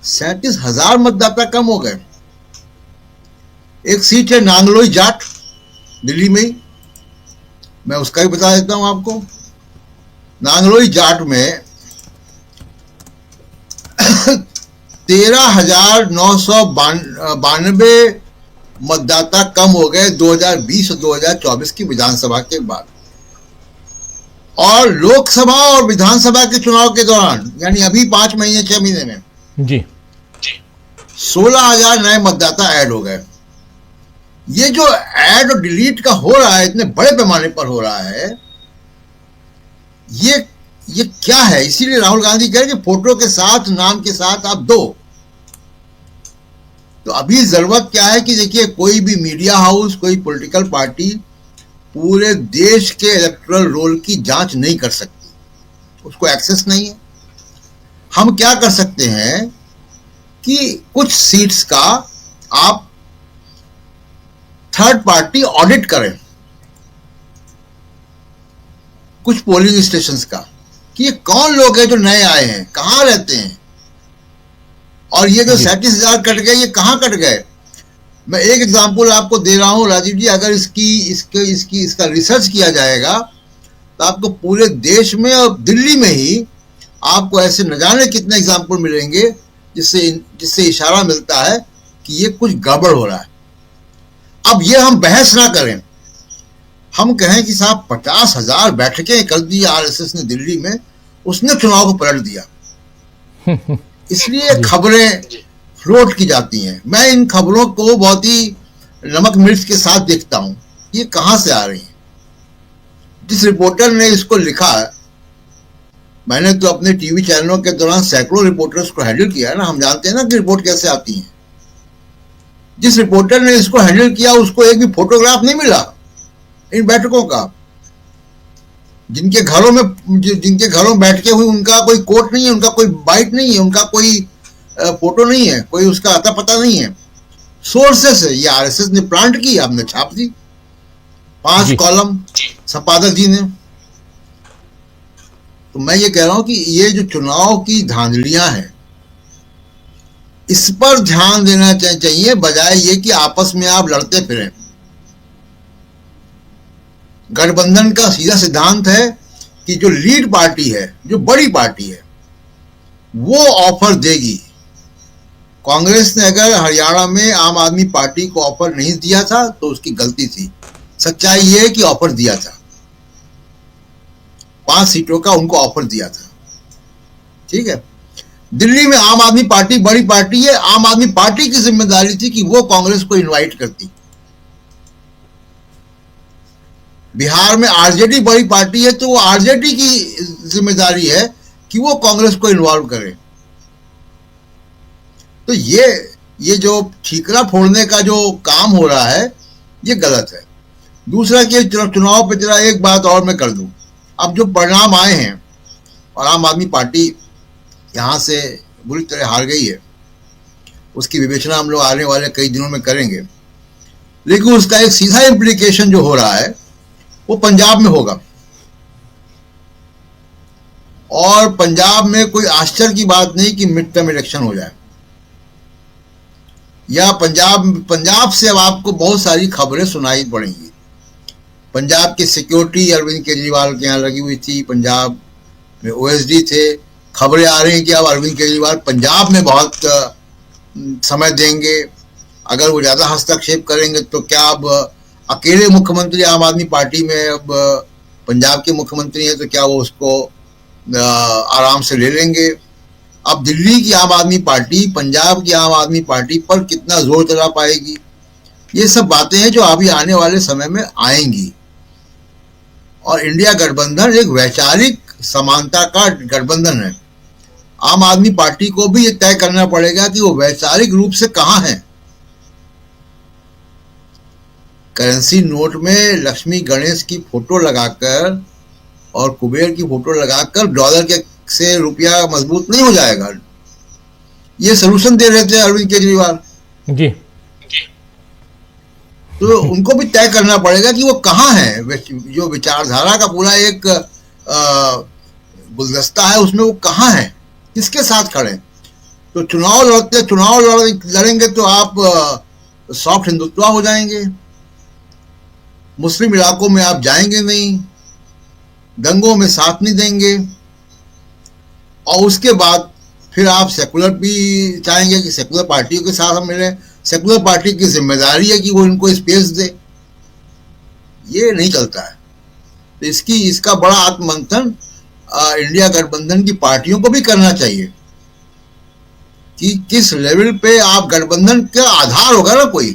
37,000 मतदाता कम हो गए। एक सीट है नांगलोई जाट दिल्ली में ही, मैं उसका भी बता देता हूं आपको। नांगलोई जाट में 13,992 मतदाता कम हो गए 2020 और 2024 की विधानसभा के बाद। और लोकसभा और विधानसभा के चुनाव के दौरान, यानी अभी 5 महीने 6 महीने में जी 16,000 नए मतदाता ऐड हो गए। ये जो ऐड और डिलीट का हो रहा है, इतने बड़े पैमाने पर हो रहा है, ये क्या है? इसीलिए राहुल गांधी कह रहे कि फोटो के साथ, नाम के साथ आप दो। तो अभी जरूरत क्या है कि देखिए, कोई भी मीडिया हाउस, कोई पॉलिटिकल पार्टी पूरे देश के इलेक्टोरल रोल की जांच नहीं कर सकती, उसको एक्सेस नहीं है। हम क्या कर सकते हैं कि कुछ सीट्स का आप थर्ड पार्टी ऑडिट करें, कुछ पोलिंग स्टेशंस का, कि ये कौन लोग हैं जो नए आए हैं, कहां रहते हैं, और ये जो 37,000 कट गए, ये कहां कट गए। मैं एक एग्जांपल आपको दे रहा हूं राजीव जी, अगर इसका रिसर्च किया जाएगा तो आपको पूरे देश में और दिल्ली में ही आपको ऐसे न जाने कितने एग्जाम्पल मिलेंगे जिससे इशारा मिलता है कि ये कुछ गड़बड़ हो रहा है। अब ये हम बहस ना करें, हम कहें कि साहब 50,000 बैठकें कर दी आरएसएस ने दिल्ली में, उसने चुनाव को पलट दिया। इसलिए खबरें फ्लोट की जाती हैं। मैं इन खबरों को बहुत ही नमक मिर्च के साथ देखता हूं, ये कहां से आ रही हैं। जिस रिपोर्टर ने इसको लिखा, मैंने तो अपने टीवी चैनलों के दौरान सैकड़ों रिपोर्टर्स को हैंडल किया है ना, हम जानते हैं ना कि रिपोर्ट कैसे आती है। जिस रिपोर्टर ने इसको हैंडल किया उसको एक भी फोटोग्राफ नहीं मिला इन बैठकों का। जिनके घरों में बैठ के हुई, उनका कोई कोट नहीं है, उनका कोई बाइट नहीं है, उनका कोई फोटो नहीं है, कोई उसका अता पता नहीं है। सोर्सेस है, ये आरएसएस ने प्लांट की, आपने छाप दी 5 कॉलम संपादक जी ने। तो मैं ये कह रहा हूं कि ये जो चुनाव की धांधलियां हैं, इस पर ध्यान देना चाहिए, बजाय ये कि आपस में आप लड़ते फिरें। गठबंधन का सीधा सिद्धांत है कि जो लीड पार्टी है, जो बड़ी पार्टी है, वो ऑफर देगी। कांग्रेस ने अगर हरियाणा में आम आदमी पार्टी को ऑफर नहीं दिया था तो उसकी गलती थी। सच्चाई ये है कि ऑफर दिया था, 5 सीटों का उनको ऑफर दिया था। ठीक है, दिल्ली में आम आदमी पार्टी बड़ी पार्टी है, आम आदमी पार्टी की जिम्मेदारी थी कि वो कांग्रेस को इनवाइट करती। बिहार में आरजेडी बड़ी पार्टी है, तो वो आरजेडी की जिम्मेदारी है कि वो कांग्रेस को इन्वॉल्व करे। तो ये जो ठीकरा फोड़ने का जो काम हो रहा है, ये गलत है। दूसरा कि चुनाव पे जरा एक बात और मैं कर दूं, अब जो परिणाम आए हैं और आम आदमी पार्टी यहां से बुरी तरह हार गई है, उसकी विवेचना हम लोग आने वाले कई दिनों में करेंगे। लेकिन उसका एक सीधा इम्प्लीकेशन जो हो रहा है वो पंजाब में होगा। और पंजाब में कोई आश्चर्य की बात नहीं कि मिड टर्म इलेक्शन हो जाए, या पंजाब से अब आपको बहुत सारी खबरें सुनाई पड़ेंगी। पंजाब की सिक्योरिटी अरविंद केजरीवाल के यहाँ लगी हुई थी, पंजाब में ओएसडी थे। खबरें आ रही हैं कि अब अरविंद केजरीवाल पंजाब में बहुत समय देंगे। अगर वो ज़्यादा हस्तक्षेप करेंगे तो क्या अब अकेले मुख्यमंत्री आम आदमी पार्टी में, अब पंजाब के मुख्यमंत्री हैं, तो क्या वो उसको आराम से ले लेंगे। अब दिल्ली की आम आदमी पार्टी पंजाब की आम आदमी पार्टी पर कितना जोर चला पाएगी, ये सब बातें हैं जो अभी आने वाले समय में आएंगी। और इंडिया गठबंधन एक वैचारिक समानता का गठबंधन है। आम आदमी पार्टी को भी ये तय करना पड़ेगा कि वो वैचारिक रूप से कहां है। करेंसी नोट में लक्ष्मी गणेश की फोटो लगाकर और कुबेर की फोटो लगाकर डॉलर के से रुपया मजबूत नहीं हो जाएगा। ये सलूशन दे रहे थे अरविंद केजरीवाल जी। तो उनको भी तय करना पड़ेगा कि वो कहां है, जो विचारधारा का पूरा एक गुलदस्ता है उसमें वो कहां है, किसके साथ खड़े। तो चुनाव लड़ेंगे तो आप सॉफ्ट हिंदुत्व हो जाएंगे, मुस्लिम इलाकों में आप जाएंगे नहीं, दंगों में साथ नहीं देंगे, और उसके बाद फिर आप सेकुलर भी चाहेंगे कि सेकुलर पार्टियों के साथ हम मिलें। सेकुलर पार्टी की जिम्मेदारी है कि वो इनको स्पेस दे, ये नहीं चलता है। तो इसका बड़ा आत्ममंथन इंडिया गठबंधन की पार्टियों को भी करना चाहिए कि किस लेवल पे आप, गठबंधन का आधार होगा ना कोई,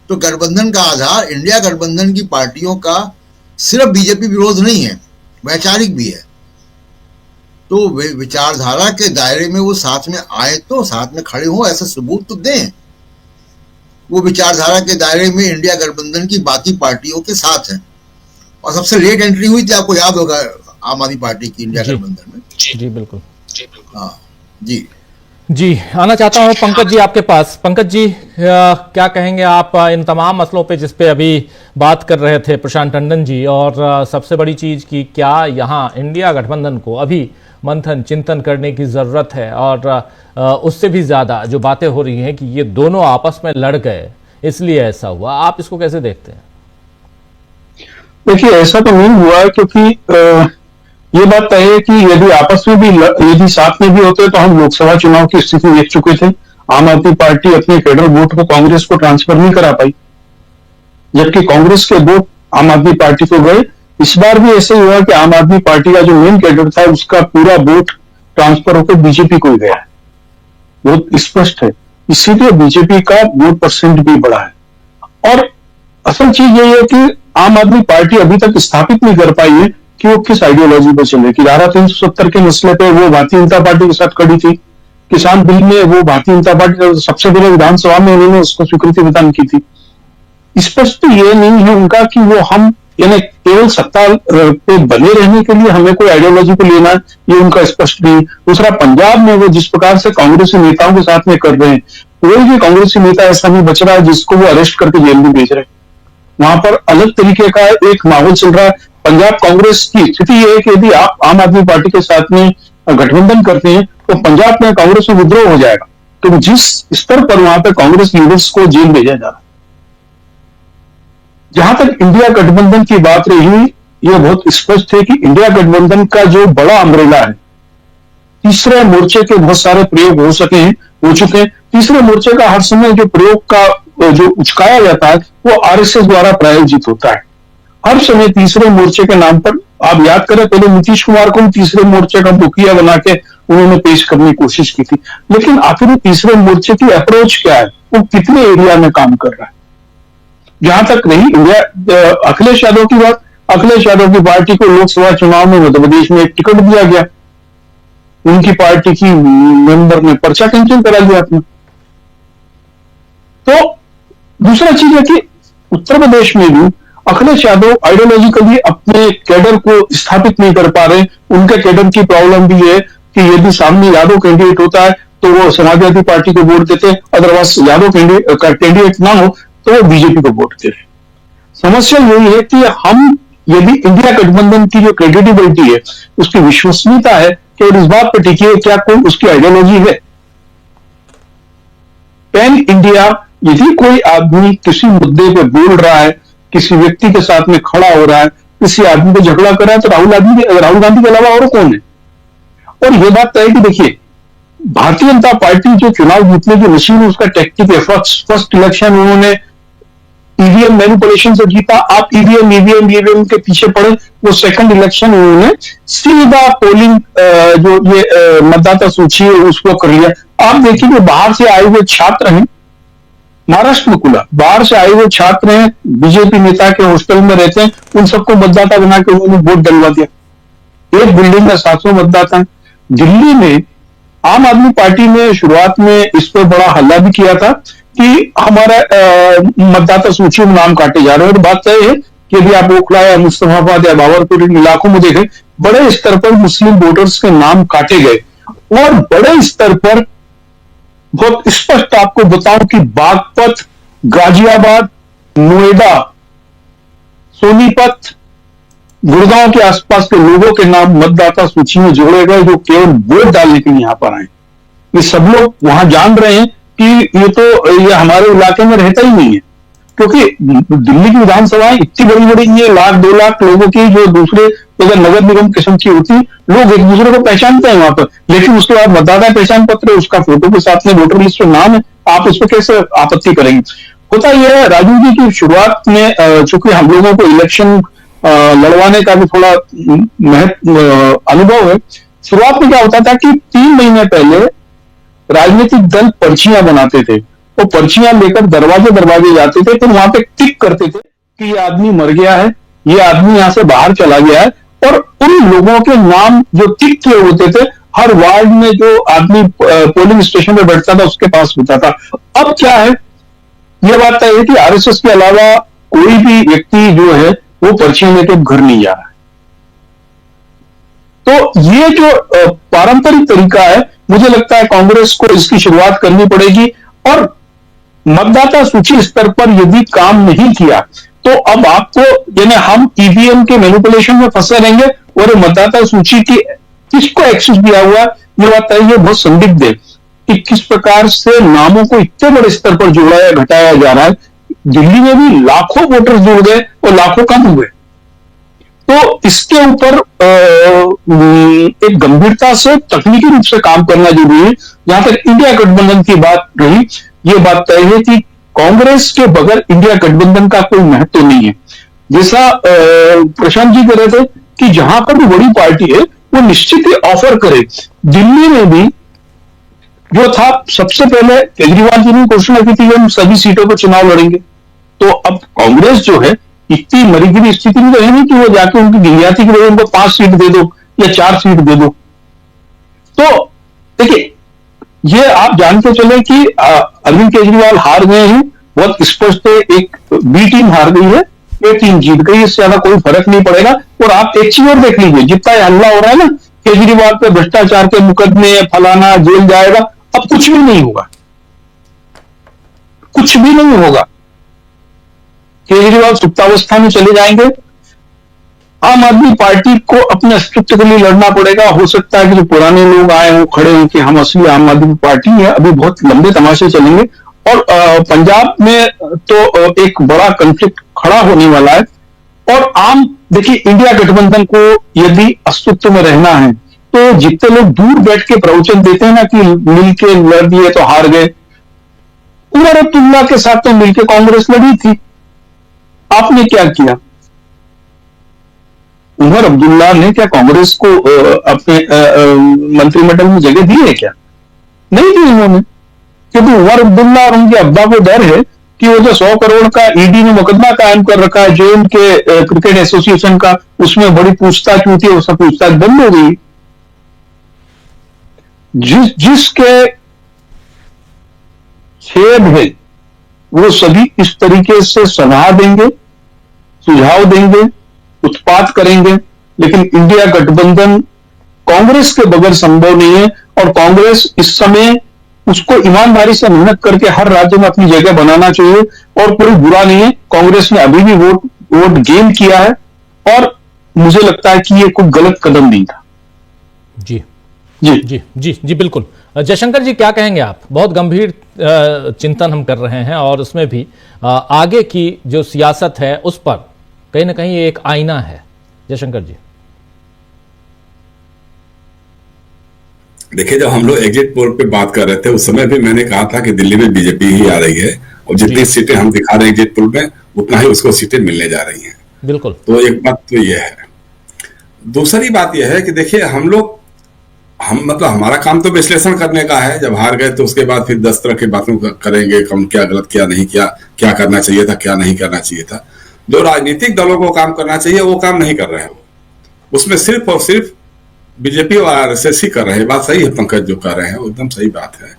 तो गठबंधन का आधार इंडिया गठबंधन की पार्टियों का सिर्फ बीजेपी विरोध नहीं है, वैचारिक भी है। तो विचारधारा के दायरे में वो साथ में आए, तो साथ में खड़े हों, ऐसा सबूत तो दें। वो विचारधारा के दायरे में इंडिया गठबंधन की बाकी पार्टियों के साथ हैं। और सबसे लेट एंट्री हुई थी, आपको याद होगा, आम आदमी पार्टी की इंडिया गठबंधन में। जी बिल्कुल। हाँ जी जी, आना चाहता हूं पंकज जी आपके पास। पंकज जी, क्या कहेंगे आप इन तमाम मसलों पे जिस पे अभी बात कर रहे थे प्रशांत टंडन जी, और सबसे बड़ी चीज की क्या यहाँ इंडिया गठबंधन को अभी मंथन चिंतन करने की ज़रूरत है, और उससे भी ज़्यादा जो बातें हो रही हैं कि ये दोनों आपस में लड़ गए, इसलिए ऐसा हुआ। आप इसको कैसे देखते हैं? देखिए, ऐसा तो नहीं हुआ क्योंकि ये बात तय है कि यदि आपस में भी यदि साथ में भी होते तो हम लोकसभा चुनाव की स्थिति देख चुके थे। आम आदमी पार्टी अपने फेडरल वोट को कांग्रेस को ट्रांसफर नहीं करा पाई, जबकि कांग्रेस के वोट आम आदमी पार्टी को गए। इस बार भी ऐसे ही हुआ कि आम आदमी पार्टी का जो मेन कैडर था उसका पूरा वोट ट्रांसफर होकर बीजेपी को ही गया है, बहुत स्पष्ट है। इसीलिए बीजेपी का वोट परसेंट भी बढ़ा है। और असल चीज यही है कि आम आदमी पार्टी अभी तक स्थापित नहीं कर पाई है कि वो किस आइडियोलॉजी पर चले। कि धारा 370 के मसले पे वो भारतीय जनता पार्टी के साथ खड़ी थी, किसान बिल में वो भारतीय जनता पार्टी सबसे पहले विधानसभा में उन्होंने उसको स्वीकृति प्रदान की थी। स्पष्ट ये नहीं है उनका कि वो हम यानी केवल सत्ता पे बने रहने के लिए हमें कोई आइडियोलॉजी को लेना है, ये उनका स्पष्ट नहीं। दूसरा, पंजाब में वो जिस प्रकार से कांग्रेसी नेताओं के साथ में कर रहे हैं, कोई भी कांग्रेसी नेता ऐसा नहीं बच रहा है जिसको वो अरेस्ट करके जेल में भेज रहे हैं। वहां पर अलग तरीके का एक माहौल चल रहा है। पंजाब कांग्रेस की स्थिति यह है कि यदि आप आम आदमी पार्टी के साथ में गठबंधन करते हैं तो पंजाब में कांग्रेस में विद्रोह हो जाएगा। तो जिस स्तर पर वहां पर कांग्रेस लीडर्स को जेल भेजा जा रहा है। जहां तक इंडिया गठबंधन की बात रही, यह बहुत स्पष्ट है कि इंडिया गठबंधन का जो बड़ा अम्ब्रेला है, तीसरे मोर्चे के बहुत सारे प्रयोग हो चुके हैं। तीसरे मोर्चे का हर समय जो प्रयोग का जो उचकाया जाता है वो आरएसएस द्वारा प्रायोजित होता है। हर समय तीसरे मोर्चे के नाम पर, आप याद करें, पहले नीतीश कुमार को तीसरे मोर्चे का मुखिया बना के उन्होंने पेश करने की कोशिश की थी। लेकिन आखिर तीसरे मोर्चे की अप्रोच क्या है, वो कितने एरिया में काम कर रहा है। जहां तक रही इंडिया अखिलेश यादव की बात, अखिलेश यादव की पार्टी को लोकसभा चुनाव में मध्य प्रदेश में एक टिकट दिया गया, उनकी पार्टी की मेंबर ने पर्चा कैंसिल करा दिया अपना। तो दूसरा चीज है कि उत्तर प्रदेश में भी अखिलेश यादव आइडियोलॉजिकली अपने कैडर को स्थापित नहीं कर पा रहे। उनके कैडर की प्रॉब्लम भी है कि यदि सामने यादव कैंडिडेट होता है तो वो समाजवादी पार्टी को वोट देते, अदरवाइज यादव कैंडिडेट ना हो तो वो बीजेपी को वोट देते। समस्या यही है कि हम यदि इंडिया गठबंधन की जो क्रेडिबिलिटी है, उसकी विश्वसनीयता है, केवल इस बात पर टिकी है क्या कोई उसकी आइडियोलॉजी है। पैन इंडिया, यदि कोई आदमी किसी मुद्दे पे बोल रहा है, किसी व्यक्ति के साथ में खड़ा हो रहा है, किसी आदमी को झगड़ा कर रहा है, तो राहुल गांधी के अलावा और कौन है। और यह बात तय है कि देखिए, भारतीय जनता पार्टी जो चुनाव जीतने की मशीन है, उसका टैक्टिक है। फर्स्ट इलेक्शन उन्होंने ईवीएम मैनिपुलेशन से जीता। आप ईवीएम के पीछे पड़े। वो सेकंड इलेक्शन उन्होंने सीधा पोलिंग जो ये मतदाता सूची है उसको कर लिया। आप देखिए कि बाहर से आए हुए छात्र हैं, महाराष्ट्र में खुला, बाहर से आए हुए छात्र हैं, बीजेपी नेता के हॉस्टल में रहते हैं, उन सबको मतदाता बना के उन्होंने वोट डलवा दिया। एक बिल्डिंग में 700 मतदाता है। दिल्ली में आम आदमी पार्टी ने शुरुआत में इस पर बड़ा हल्ला भी किया था कि हमारा मतदाता सूची में नाम काटे जा रहे हैं। और बात तय है कि यदि आप ओखला या मुस्तफाबाद या बाबरपुर इन इलाकों में देखें, बड़े स्तर पर मुस्लिम वोटर्स के नाम काटे गए। और बड़े स्तर पर बहुत स्पष्ट आपको बताऊं कि बागपत, गाजियाबाद, नोएडा, सोनीपत, गुड़गांव के आसपास के लोगों के नाम मतदाता सूची में जोड़े गए, जो केवल वोट डालने के लिए यहां पर आए। ये सब लोग वहां जान रहे हैं कि ये हमारे इलाके में रहता ही नहीं है, क्योंकि दिल्ली की विधानसभाएं इतनी बड़ी बड़ी ये 1-2 लाख लोगों की, जो दूसरे अगर नगर निगम किस्म की होती, लोग एक दूसरे को पहचानते हैं वहां पर। लेकिन उसके बाद मतदाता पहचान पत्र, उसका फोटो के साथ में वोटर लिस्ट में नाम है, आप उस पर कैसे आपत्ति करेंगे। होता यह है राजू जी की शुरुआत में, चूंकि हम लोगों को इलेक्शन लड़वाने का भी थोड़ा अनुभव है, शुरुआत में क्या होता था कि 3 महीने पहले राजनीतिक दल पर्चियां बनाते थे। वो पर्चियां लेकर दरवाजे जाते थे, तो वहां पे टिक करते थे कि ये आदमी मर गया है, ये आदमी यहां से बाहर चला गया है। और उन लोगों के नाम जो टिक किए होते थे, हर वार्ड में जो आदमी पोलिंग स्टेशन पे बैठता था उसके पास होता था। अब क्या है, यह बात तय है कि आरएसएस के अलावा कोई भी व्यक्ति जो है वो पर्चियां लेकर घर नहीं जा रहा है। तो ये जो पारंपरिक तरीका है, मुझे लगता है कांग्रेस को इसकी शुरुआत करनी पड़ेगी। और मतदाता सूची स्तर पर यदि काम नहीं किया तो अब आपको, यानी हम ईवीएम के मैनिपुलेशन में फंसे रहेंगे और मतदाता सूची की किसको एक्सेस दिया हुआ, ये बात है, ये बहुत संदिग्ध है कि किस प्रकार से नामों को इतने बड़े स्तर पर जोड़ाया घटाया जा रहा है दिल्ली में भी लाखों वोटर्स जुड़ गए और लाखों कम हुए। तो इसके ऊपर एक गंभीरता से तकनीकी रूप से काम करना जरूरी है। जहां तक इंडिया गठबंधन की बात रही, ये बात तय है कि कांग्रेस के बगैर इंडिया गठबंधन का कोई महत्व नहीं है। जैसा प्रशांत जी कह रहे थे कि जहां पर भी बड़ी पार्टी है वो निश्चित ही ऑफर करे। दिल्ली में भी जो था, सबसे पहले केजरीवाल जी ने घोषणा की थी कि हम सभी सीटों पर चुनाव लड़ेंगे। तो अब कांग्रेस जो है इतनी मरीगिरी स्थिति में तो है नहीं कि वो जाके उनकी गिरियाती की वजह उनको 5 सीट दे दो या 4 सीट दे दो। तो देखिए, ये आप जान के चले कि अरविंद केजरीवाल हार गए हैं, बहुत स्पष्ट है। एक बी टीम हार गई है, ए टीम जीत गई, इससे ज्यादा कोई फर्क नहीं पड़ेगा। और आप एक चीज और देख लीजिए, जितना हल्ला हो रहा है ना केजरीवाल पे भ्रष्टाचार के मुकदमे, फलाना, जेल जाएगा, अब कुछ भी नहीं होगा, कुछ भी नहीं होगा। केजरीवाल सुप्तावस्था में चले जाएंगे। आम आदमी पार्टी को अपने अस्तित्व के लिए लड़ना पड़ेगा। हो सकता है कि जो पुराने लोग आए हों, खड़े हों कि हम असली आम आदमी पार्टी है, अभी बहुत लंबे तमाशे चलेंगे। और पंजाब में तो एक बड़ा कॉन्फ्लिक्ट खड़ा होने वाला है। और देखिए, इंडिया गठबंधन को यदि अस्तित्व में रहना है तो जितने लोग दूर बैठ के प्रवचन देते हैं ना कि मिलके लड़ दिए तो हार गए, उमर अब्दुल्ला के साथ तो मिलकर कांग्रेस लड़ी थी। आपने क्या किया? उमर अब्दुल्ला ने क्या कांग्रेस को अपने मंत्रिमंडल में जगह दी है क्या? नहीं दी उन्होंने, क्योंकि उमर अब्दुल्ला और उनके अब्बा को डर है कि वो जो 100 करोड़ का ईडी ने मुकदमा कायम कर रखा है जेएम के क्रिकेट एसोसिएशन का, उसमें बड़ी पूछताछ हुई थी, वो सब पूछताछ बंद हो गई। जिसके छेद है वो सभी इस तरीके से सलाह देंगे, सुझाव देंगे, उत्पात करेंगे। लेकिन इंडिया गठबंधन कांग्रेस के बगैर संभव नहीं है। और कांग्रेस इस समय उसको ईमानदारी से मेहनत करके हर राज्य में अपनी जगह बनाना चाहिए। और कोई बुरा नहीं है, कांग्रेस ने अभी भी वोट गेन किया है और मुझे लगता है कि ये कोई गलत कदम नहीं था। जी जी जी जी जी बिल्कुल। जयशंकर जी, क्या कहेंगे आप? बहुत गंभीर चिंतन हम कर रहे हैं और उसमें भी आगे की जो सियासत है उस पर कहीं ना कहीं एक आईना है। जयशंकर जी, देखिए, जब हम लोग एग्जिट पोल पे बात कर रहे थे उस समय भी मैंने कहा था कि दिल्ली में बीजेपी ही आ रही है और जितनी सीटें हम दिखा रहे हैं एग्जिट पोल में उतना ही उसको सीटें मिलने जा रही हैं। बिल्कुल। तो एक बात तो ये है। दूसरी बात यह है कि देखिए, मतलब हमारा काम तो विश्लेषण करने का है। जब हार गए तो उसके बाद फिर 10 तरह की बातों करेंगे, कम क्या गलत क्या नहीं किया, क्या करना चाहिए था क्या नहीं करना चाहिए था। जो राजनीतिक दलों को काम करना चाहिए वो काम नहीं कर रहे हैं। उसमें सिर्फ और सिर्फ बीजेपी और आरएसएस ही कर रहे हैं। बात सही है पंकज जो कर रहे हैं, वो एकदम सही बात है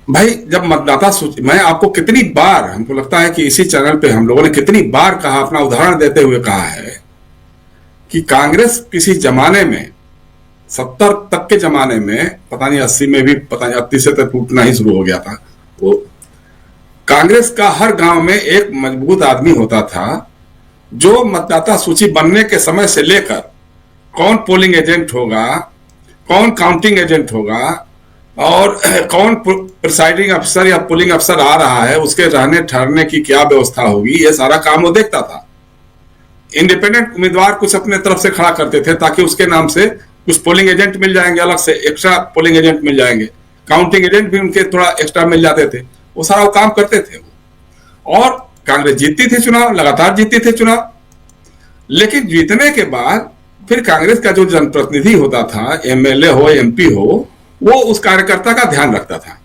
भाई। जब मतदाता सूची, मैं आपको कितनी बार, हमको लगता है कि इसी चैनल पे हम लोगों ने कितनी बार कहा, अपना उदाहरण देते हुए कहा है कि कांग्रेस किसी जमाने में 70 तक के जमाने में, पता नहीं 80 में भी, पता नहीं 80 से तक टूटना ही शुरू हो गया था। वो कांग्रेस का हर गांव में एक मजबूत आदमी होता था जो मतदाता सूची बनने के समय से लेकर कौन पोलिंग एजेंट होगा, कौन काउंटिंग एजेंट होगा और कौन प्रिसाइडिंग अफसर या पोलिंग अफसर आ रहा है, उसके रहने ठहरने की क्या व्यवस्था होगी, ये सारा काम वो देखता था। इंडिपेंडेंट उम्मीदवार कुछ अपने तरफ से खड़ा करते थे ताकि उसके नाम से कुछ पोलिंग एजेंट मिल जाएंगे, अलग से एक्स्ट्रा पोलिंग एजेंट मिल जाएंगे, काउंटिंग एजेंट भी उनके थोड़ा एक्स्ट्रा मिल जाते थे। वो सारा वो काम करते थे और कांग्रेस जीतती थी चुनाव, लगातार जीतती थी चुनाव। लेकिन जीतने के बाद फिर कांग्रेस का जो जनप्रतिनिधि होता था, एमएलए हो एमपी हो, वो उस कार्यकर्ता का ध्यान रखता था।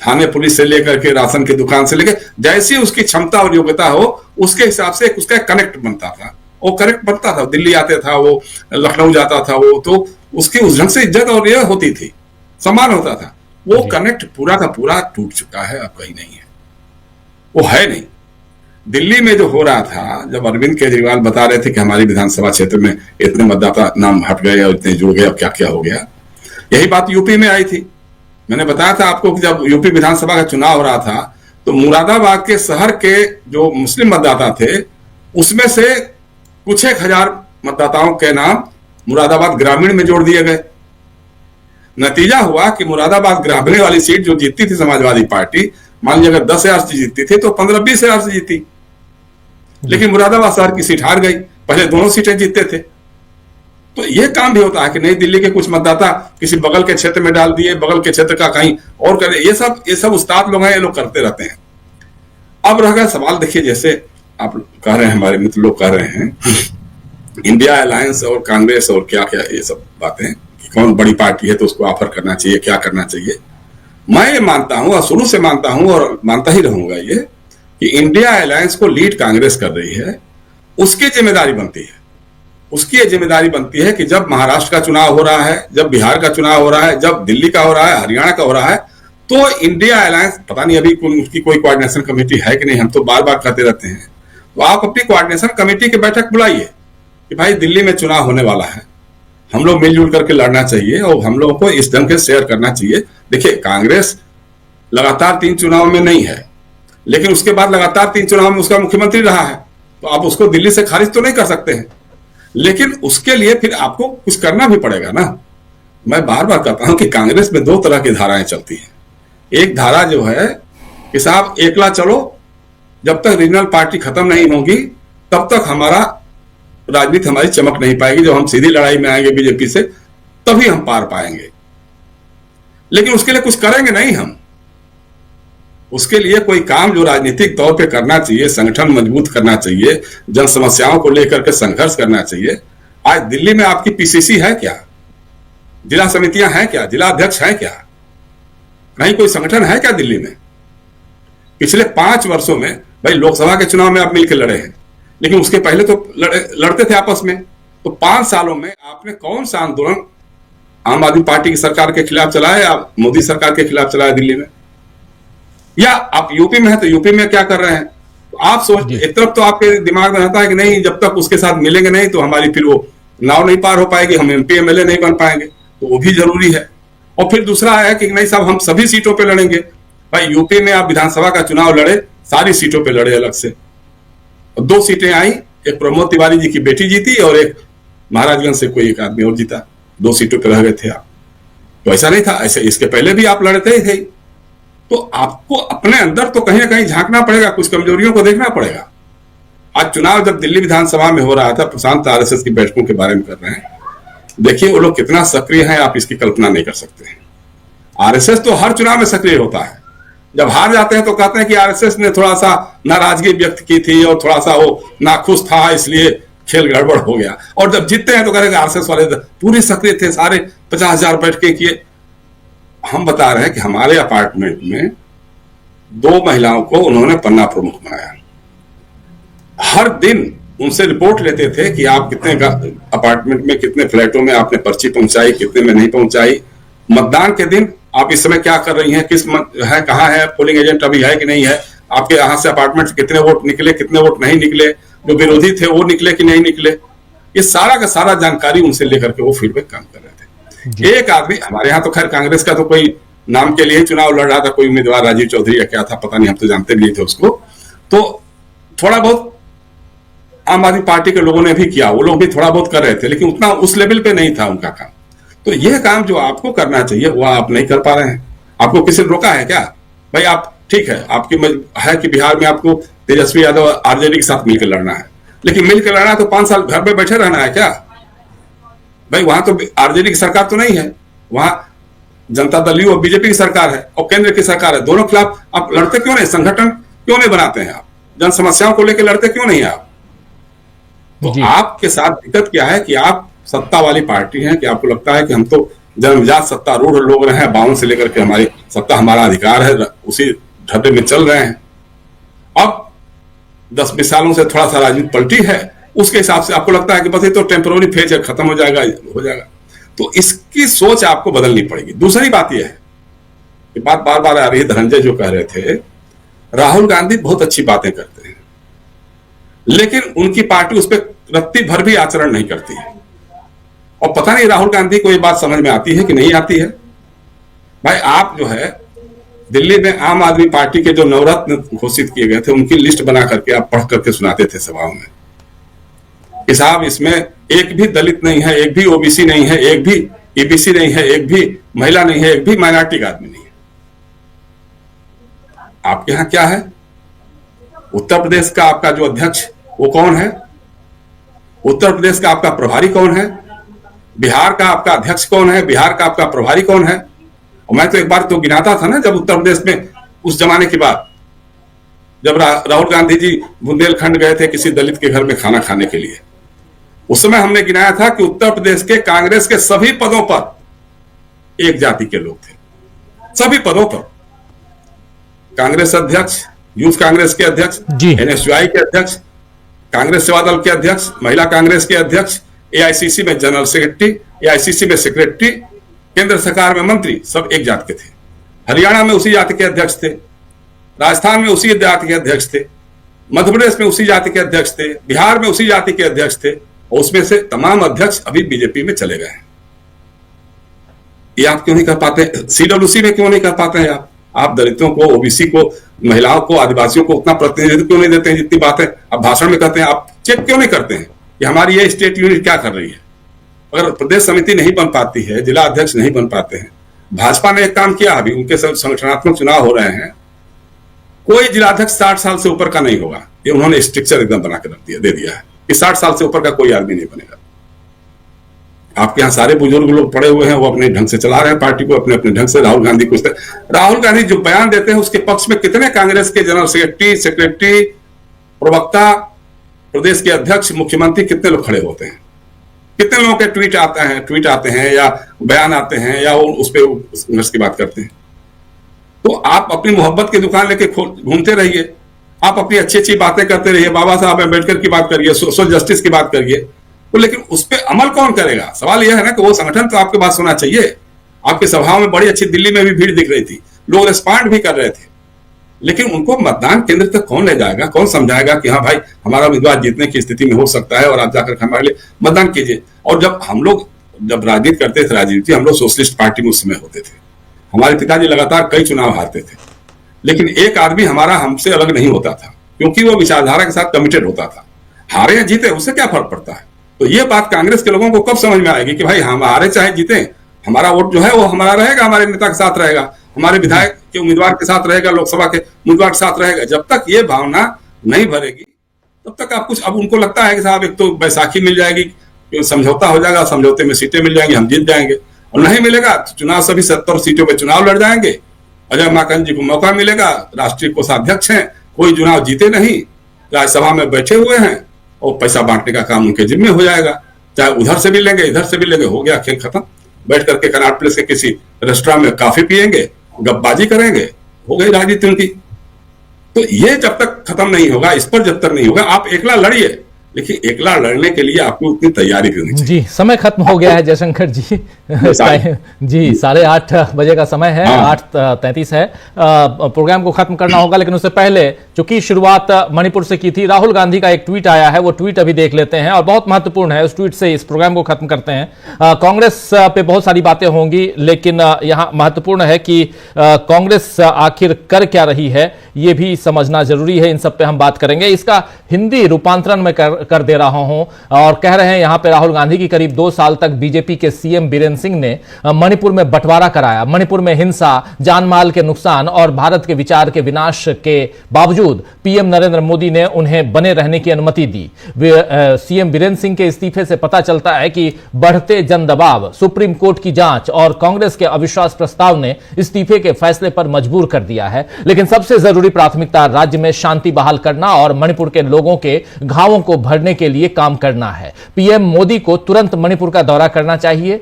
थाने पुलिस से लेकर के राशन की दुकान से लेकर जैसी उसकी क्षमता और योग्यता हो उसके हिसाब से उसका कनेक्ट बनता था। वो करेक्ट बनता था, दिल्ली आते था, वो लखनऊ जाता था, वो तो उसकी उस ढंग से इज्जत और ये होती थी, सम्मान होता था। वो कनेक्ट पूरा का पूरा टूट चुका है, अब कहीं नहीं है, वो है नहीं। दिल्ली में जो हो रहा था, जब अरविंद केजरीवाल बता रहे थे कि हमारी विधानसभा क्षेत्र में इतने मतदाता नाम हट गए और इतने जुड़ गए, अब क्या क्या हो गया, यही बात यूपी में आई थी। मैंने बताया था आपको कि जब यूपी विधानसभा का चुनाव हो रहा था तो मुरादाबाद के शहर के जो मुस्लिम मतदाता थे उसमें से कुछ 1000 मतदाताओं के नाम मुरादाबाद ग्रामीण में जोड़ दिए गए। नतीजा हुआ कि मुरादाबाद ग्रामीण वाली सीट जो जीतती थी समाजवादी पार्टी, मान लीजिए अगर 10,000 से जीतती थी तो 15-20,000 से जीती, लेकिन मुरादाबाद शहर की सीट हार गई, पहले दोनों सीटें जीतते थे। तो ये काम भी होता है कि नई दिल्ली के कुछ मतदाता किसी बगल के क्षेत्र में डाल दिए, बगल के क्षेत्र का कहीं और करे, ये सब उस्ताद लोग हैं, ये लोग करते रहते हैं। अब रह गया सवाल, देखिए जैसे आप कह रहे हैं, हमारे मित्र लोग कह रहे हैं इंडिया अलायंस और कांग्रेस और क्या क्या ये सब बातें कि कौन बड़ी पार्टी है तो उसको ऑफर करना चाहिए, क्या करना चाहिए। मैं ये मानता हूं और शुरू से मानता हूं और मानता ही रहूंगा ये कि इंडिया अलायंस को लीड कांग्रेस कर रही है, उसकी जिम्मेदारी बनती है। उसकी ये जिम्मेदारी बनती है कि जब महाराष्ट्र का चुनाव हो रहा है, जब बिहार का चुनाव हो रहा है, जब दिल्ली का हो रहा है, हरियाणा का हो रहा है, तो इंडिया अलायंस, पता नहीं अभी उसकी कोई कोऑर्डिनेशन कमेटी है कि नहीं, हम तो बार बार कहते रहते हैं, तो आप अपनी कोऑर्डिनेशन कमेटी की बैठक बुलाइए कि भाई दिल्ली में चुनाव होने वाला है, हम लोग मिलजुल करके लड़ना चाहिए और हम लोगों को इस ढंग से शेयर करना चाहिए। देखिए कांग्रेस लगातार 3 चुनाव में नहीं है, लेकिन उसके बाद लगातार 3 चुनाव में उसका मुख्यमंत्री रहा है, तो आप उसको दिल्ली से खारिज तो नहीं कर सकते हैं, लेकिन उसके लिए फिर आपको कुछ करना भी पड़ेगा ना। मैं बार बार कहता हूं कि कांग्रेस में 2 तरह की धाराएं चलती हैं। एक धारा जो है कि साहब एकला चलो, जब तक रीजनल पार्टी खत्म नहीं होगी तब तक हमारा राजनीति हमारी चमक नहीं पाएगी, जब हम सीधी लड़ाई में आएंगे बीजेपी से तभी हम पार पाएंगे, लेकिन उसके लिए कुछ करेंगे नहीं हम। उसके लिए कोई काम जो राजनीतिक तौर पे करना चाहिए, संगठन मजबूत करना चाहिए, जन समस्याओं को लेकर के संघर्ष करना चाहिए। आज दिल्ली में आपकी पीसीसी है क्या, जिला समितियां हैं क्या, जिला अध्यक्ष हैं क्या, कहीं कोई संगठन है क्या दिल्ली में? पिछले 5 वर्षों में भाई लोकसभा के चुनाव में आप मिलकर लड़े हैं, लेकिन उसके पहले तो लड़ते थे आपस में। तो 5 सालों में आपने कौन सा आंदोलन आम आदमी पार्टी की सरकार के खिलाफ चलाया या मोदी सरकार के खिलाफ चलाया दिल्ली में? या आप यूपी में है तो यूपी में क्या कर रहे हैं? तो आप सोच, एक तरफ तो आपके दिमाग में रहता है कि नहीं जब तक उसके साथ मिलेंगे नहीं तो हमारी फिर वो नाव नहीं पार हो पाएगी, हम एमपी एमएलए नहीं बन पाएंगे, तो वो भी जरूरी है। और फिर दूसरा है कि नहीं साहब हम सभी सीटों पे लड़ेंगे। भाई यूपी में आप विधानसभा का चुनाव लड़े, सारी सीटों पे लड़े अलग से, 2 सीटें आई, एक प्रमोद तिवारी जी की बेटी जीती और एक महाराजगंज से कोई एक आदमी और जीता, 2 सीटों पे रह गए थे आप। तो ऐसा नहीं था, ऐसे इसके पहले भी आप लड़ते ही थे। तो आपको अपने अंदर तो कहीं ना कहीं झांकना पड़ेगा, कुछ कमजोरियों को देखना पड़ेगा। आज चुनाव जब दिल्ली विधानसभा में हो रहा था, प्रशांत आरएसएस की बैठकों के बारे में कर रहे हैं, देखिए वो लोग कितना सक्रिय हैं, आप इसकी कल्पना नहीं कर सकते। आरएसएस तो हर चुनाव में सक्रिय होता है, जब हार जाते हैं तो कहते हैं कि आरएसएस ने थोड़ा सा नाराजगी व्यक्त की थी और थोड़ा सा वो नाखुश था इसलिए खेल गड़बड़ हो गया, और जब जीतते हैं तो कह रहे हैं आरएसएस वाले पूरे सक्रिय थे, सारे 50,000 बैठकें किए। हम बता रहे हैं कि हमारे अपार्टमेंट में 2 महिलाओं को उन्होंने पन्ना प्रमुख बनाया, हर दिन उनसे रिपोर्ट लेते थे कि आप कितने अपार्टमेंट में, कितने फ्लैटों में आपने पर्ची पहुंचाई, कितने में नहीं पहुंचाई, मतदान के दिन आप इस समय क्या कर रही हैं, किस है, कहाँ है, पोलिंग एजेंट अभी है कि नहीं है, आपके यहां से अपार्टमेंट से कितने वोट निकले, कितने वोट नहीं निकले, जो विरोधी थे वो निकले कि नहीं निकले, ये सारा का सारा जानकारी उनसे लेकर के वो फीडबैक काम कर रहे थे। एक आदमी, हमारे यहाँ तो खैर कांग्रेस का तो कोई नाम के लिए चुनाव लड़ रहा था, कोई उम्मीदवार राजीव चौधरी या क्या था पता नहीं, हम तो जानते भी नहीं थे उसको, तो थोड़ा बहुत आम आदमी पार्टी के लोगों ने भी किया, वो लोग भी थोड़ा बहुत कर रहे थे, लेकिन उतना उस लेवल पे नहीं था उनका काम। तो यह काम जो आपको करना चाहिए वो आप नहीं कर पा रहे हैं। आपको किसी ने रोका है क्या? भाई आप ठीक है, आपकी है कि बिहार में आपको तेजस्वी यादव आरजेडी के साथ मिलकर लड़ना है, लेकिन मिलकर लड़ना है तो 5 साल घर में बैठे रहना है क्या? भाई वहां तो आरजेडी की सरकार तो नहीं है, वहां जनता दल यू और बीजेपी की सरकार है और केंद्र की सरकार है, दोनों खिलाफ आप लड़ते क्यों नहीं? संगठन क्यों नहीं बनाते हैं आप? जन समस्याओं को लेकर लड़ते क्यों नहीं है आप? तो आपके साथ दिक्कत क्या है कि आप सत्ता वाली पार्टी हैं, कि आपको लगता है कि हम तो जन्मजात सत्तारूढ़ लोग रहे हैं, 52 से लेकर के हमारी सत्ता हमारा अधिकार है, उसी ढब्बे में चल रहे हैं। अब 10-20 सालों से थोड़ा सा राजनीति पलटी है, उसके हिसाब से आपको लगता है कि बस ये तो टेम्पररी फेज है, खत्म हो जाएगा। तो इसकी सोच आपको बदलनी पड़ेगी। दूसरी बात यह है कि बात बार बार आ रही है, धनंजय जो कह रहे थे, राहुल गांधी बहुत अच्छी बातें करते हैं, लेकिन उनकी पार्टी उस पर रत्ती भर भी आचरण नहीं करती है। और पता नहीं राहुल गांधी को ये बात समझ में आती है कि नहीं आती है। भाई आप जो है दिल्ली में आम आदमी पार्टी के जो नवरत्न घोषित किए गए थे उनकी लिस्ट बना करके आप पढ़ करके सुनाते थे सभाओं में कि साहब इसमें एक भी दलित नहीं है, एक भी ओबीसी नहीं है, एक भी ईबीसी नहीं है, एक भी महिला नहीं है, एक भी माइनॉरिटी का आदमी नहीं है। आपके यहां क्या है? उत्तर प्रदेश का आपका जो अध्यक्ष वो कौन है? उत्तर प्रदेश का आपका प्रभारी कौन है? बिहार का आपका अध्यक्ष कौन है? बिहार का आपका प्रभारी कौन है? और मैं तो एक बार तो गिनाता था ना, जब उत्तर प्रदेश में उस जमाने की बात, जब राहुल गांधी जी बुंदेलखंड गए थे किसी दलित के घर में खाना खाने के लिए, उस समय हमने गिनाया था कि उत्तर प्रदेश के कांग्रेस के सभी पदों पर एक जाति के लोग थे, सभी पदों पर। कांग्रेस अध्यक्ष, यूथ कांग्रेस के अध्यक्ष, एनएसयूआई के अध्यक्ष, कांग्रेस सेवा दल के अध्यक्ष, महिला कांग्रेस के अध्यक्ष, एआईसीसी में जनरल सेक्रेटरी, एआईसीसी में सेक्रेटरी, केंद्र सरकार में मंत्री, सब एक जात के थे। हरियाणा में उसी जाति के अध्यक्ष थे, राजस्थान में उसी जाति के अध्यक्ष थे, मध्य प्रदेश में उसी जाति के अध्यक्ष थे, बिहार में उसी जाति के अध्यक्ष थे, और उसमें से तमाम अध्यक्ष अभी बीजेपी में चले गए हैं। ये आप क्यों नहीं कर पाते? सीडब्ल्यूसी में क्यों नहीं कर पाते हैं आप दलितों को, ओबीसी को, महिलाओं को, आदिवासियों को उतना प्रतिनिधित्व क्यों नहीं देते हैं जितनी बातें आप भाषण में कहते हैं? आप चेक क्यों नहीं करते हैं कि हमारी ये स्टेट यूनिट क्या कर रही है? अगर प्रदेश समिति नहीं बन पाती है, जिला अध्यक्ष नहीं बन पाते हैं, भाजपा ने एक काम किया, अभी उनके संगठनात्मक चुनाव हो रहे हैं, कोई जिलाध्यक्ष 60 साल से ऊपर का नहीं होगा। ये उन्होंने स्ट्रक्चर एकदम बना के रख दिया, दे दिया है कि 60 साल से ऊपर का कोई आदमी नहीं बनेगा। आपके यहाँ सारे बुजुर्ग लोग पड़े हुए हैं, वो अपने ढंग से चला रहे हैं पार्टी को, अपने अपने ढंग से। राहुल गांधी कुछ, राहुल गांधी जो बयान देते हैं उसके पक्ष में कितने कांग्रेस के जनरल सेक्रेटरी, प्रवक्ता, प्रदेश के अध्यक्ष, मुख्यमंत्री, कितने लोग खड़े होते हैं? कितने लोगों के ट्वीट आते हैं या बयान आते हैं या उस पर संघर्ष की बात करते हैं? तो आप अपनी मोहब्बत की दुकान लेके घूमते रहिए, आप अपनी अच्छी अच्छी बातें करते रहिए, बाबा साहब अम्बेडकर की बात करिए, सोशल जस्टिस की बात करिए, तो लेकिन उस पर अमल कौन करेगा? सवाल यह है ना कि वो संगठन तो आपके पास होना चाहिए। आपकी सभाओं में बड़ी अच्छी, दिल्ली में भी भीड़ दिख रही थी, लोग रिस्पॉन्ड भी कर रहे थे, लेकिन उनको मतदान केंद्र तक कौन ले जाएगा? कौन समझाएगा कि हाँ भाई हमारा उम्मीदवार जीतने की स्थिति में हो सकता है और आप जाकर हमारे लिए मतदान कीजिए। और जब हम लोग राजनीति करते थे, राजनीति हम लोग सोशलिस्ट पार्टी में उस समय होते थे, हमारे पिताजी लगातार कई चुनाव हारते थे, लेकिन एक आदमी हमारा हमसे अलग नहीं होता था, क्योंकि वो विचारधारा के साथ कमिटेड होता था। हारे या जीते उससे क्या फर्क पड़ता है? तो ये बात कांग्रेस के लोगों को कब समझ में आएगी कि भाई हम हारे चाहे जीते, हमारा वोट जो है वो हमारा रहेगा, हमारे नेता के साथ रहेगा, हमारे विधायक के उम्मीदवार के साथ रहेगा, लोकसभा के उम्मीदवार के साथ रहेगा। जब तक ये भावना नहीं भरेगी तब तक आप कुछ, अब उनको लगता है कि साहब एक तो बैसाखी मिल जाएगी, समझौता हो जाएगा, समझौते में सीटें मिल जाएंगी, हम जीत जाएंगे, और नहीं मिलेगा तो चुनाव सभी 70 सीटों पर चुनाव लड़ जाएंगे। अजय माकन जी को मौका मिलेगा, राष्ट्रीय कोषाध्यक्ष हैं, कोई चुनाव जीते नहीं, राज्यसभा में बैठे हुए हैं और पैसा बांटने का काम उनके जिम्मे हो जाएगा, चाहे उधर से भी लेंगे इधर से भी लेंगे, हो गया खेल खत्म। बैठ करके कनाट प्लेस के किसी रेस्टोरेंट में काफी पियेंगे, गपबाजी करेंगे, हो गई राजनीति उनकी। तो ये जब तक खत्म नहीं होगा, इस पर जब तक नहीं होगा, आप एकला लड़िए, लेकिन एकला लड़ने के लिए आपको उतनी तैयारी भी होनी चाहिए। जी, समय खत्म हो गया है जयशंकर जी। जी 8:30 बजे का समय है, 8:33 है। प्रोग्राम को खत्म करना होगा, लेकिन उससे पहले चूंकि शुरुआत मणिपुर से की थी, राहुल गांधी का एक ट्वीट आया है, वो ट्वीट अभी देख लेते हैं और बहुत महत्वपूर्ण है। उस ट्वीट से इस प्रोग्राम को खत्म करते हैं। कांग्रेस पे बहुत सारी बातें होंगी, लेकिन यहाँ महत्वपूर्ण है कि कांग्रेस आखिर कर क्या रही है ये भी समझना जरूरी है। इन सब पे हम बात करेंगे। इसका हिंदी रूपांतरण में कर दे रहा हूं और कह रहे हैं यहां पे राहुल गांधी की करीब 2 साल तक बीजेपी के सीएम बीरेन सिंह ने मणिपुर में बंटवारा कराया। मणिपुर में हिंसा, जान माल के नुकसान और भारत के विचार के विनाश के बावजूद पीएम नरेंद्र मोदी ने उन्हें बने रहने की अनुमति दी। सीएम बीरेन सिंह के इस्तीफे से पता चलता है कि बढ़ते जन दबाव, सुप्रीम कोर्ट की जांच और कांग्रेस के अविश्वास प्रस्ताव ने इस्तीफे के फैसले पर मजबूर कर दिया है। लेकिन सबसे जरूरी प्राथमिकता राज्य में शांति बहाल करना और मणिपुर के लोगों के घावों को भरने के लिए काम करना है। पीएम मोदी को तुरंत मणिपुर का दौरा करना चाहिए,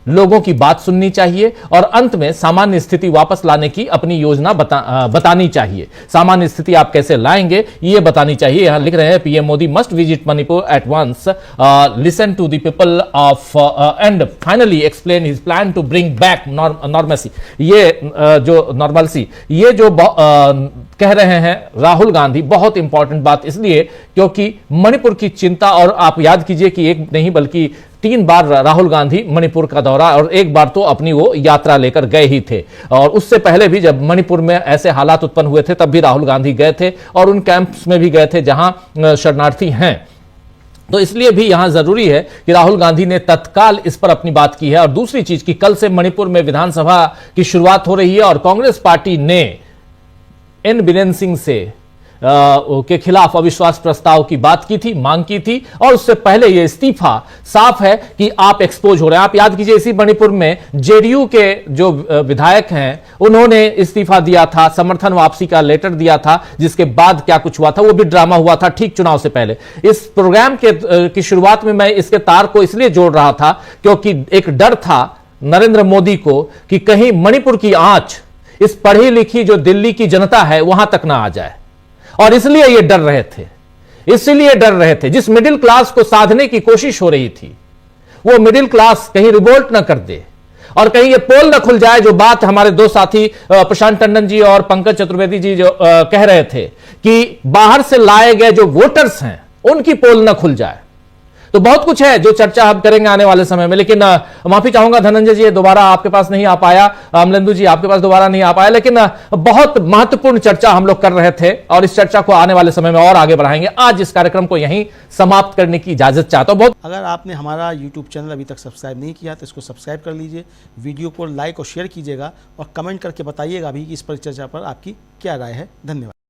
लोगों की बात सुननी चाहिए और अंत में सामान्य स्थिति वापस लाने की अपनी योजना बतानी चाहिए। सामान्य स्थिति आप कैसे लाएंगे ये बतानी चाहिए। यहां लिख रहे हैं PM Modi must visit Manipur at once, listen to the people of and finally explain his plan to bring back normalcy. ये जो नॉर्मलसी, ये जो कह रहे हैं राहुल गांधी, बहुत इंपॉर्टेंट बात इसलिए क्योंकि मणिपुर की चिंता, और आप याद कीजिए कि एक नहीं बल्कि 3 बार राहुल गांधी मणिपुर का दौरा, और एक बार तो अपनी वो यात्रा लेकर गए ही थे। और उससे पहले भी जब मणिपुर में ऐसे हालात उत्पन्न हुए थे तब भी राहुल गांधी गए थे और उन कैंप्स में भी गए थे जहां शरणार्थी हैं। तो इसलिए भी यहां जरूरी है कि राहुल गांधी ने तत्काल इस पर अपनी बात की है। और दूसरी चीज कि कल से मणिपुर में विधानसभा की शुरुआत हो रही है और कांग्रेस पार्टी ने एन बीरेन सिंह से के खिलाफ अविश्वास प्रस्ताव की बात की थी, मांग की थी, और उससे पहले यह इस्तीफा साफ है कि आप एक्सपोज हो रहे हैं। आप याद कीजिए, इसी मणिपुर में जेडीयू के जो विधायक हैं उन्होंने इस्तीफा दिया था, समर्थन वापसी का लेटर दिया था, जिसके बाद क्या कुछ हुआ था वो भी ड्रामा हुआ था ठीक चुनाव से पहले। इस प्रोग्राम की शुरुआत में मैं इसके तार को इसलिए जोड़ रहा था क्योंकि एक डर था नरेंद्र मोदी को कि कहीं मणिपुर की आंच इस पढ़ी लिखी जो दिल्ली की जनता है वहां तक ना आ जाए, और इसलिए ये डर रहे थे। जिस मिडिल क्लास को साधने की कोशिश हो रही थी, वो मिडिल क्लास कहीं रिवोल्ट ना कर दे और कहीं ये पोल ना खुल जाए, जो बात हमारे दो साथी प्रशांत टंडन जी और पंकज चतुर्वेदी जी जो कह रहे थे कि बाहर से लाए गए जो वोटर्स हैं उनकी पोल ना खुल जाए। तो बहुत कुछ है जो चर्चा हम करेंगे आने वाले समय में, लेकिन माफी चाहूंगा धनंजय जी, दोबारा आपके पास नहीं आ पाया, अमलेंदु जी आपके पास दोबारा नहीं आ पाया, लेकिन बहुत महत्वपूर्ण चर्चा हम लोग कर रहे थे और इस चर्चा को आने वाले समय में और आगे बढ़ाएंगे। आज इस कार्यक्रम को यहीं समाप्त करने की इजाजत चाहता हूं। बहुत अगर आपने हमारा यूट्यूब चैनल अभी तक सब्सक्राइब नहीं किया तो इसको सब्सक्राइब कर लीजिए, वीडियो को लाइक और शेयर कीजिएगा और कमेंट करके बताइएगा भी कि इस परिचर्चा पर आपकी क्या राय है। धन्यवाद।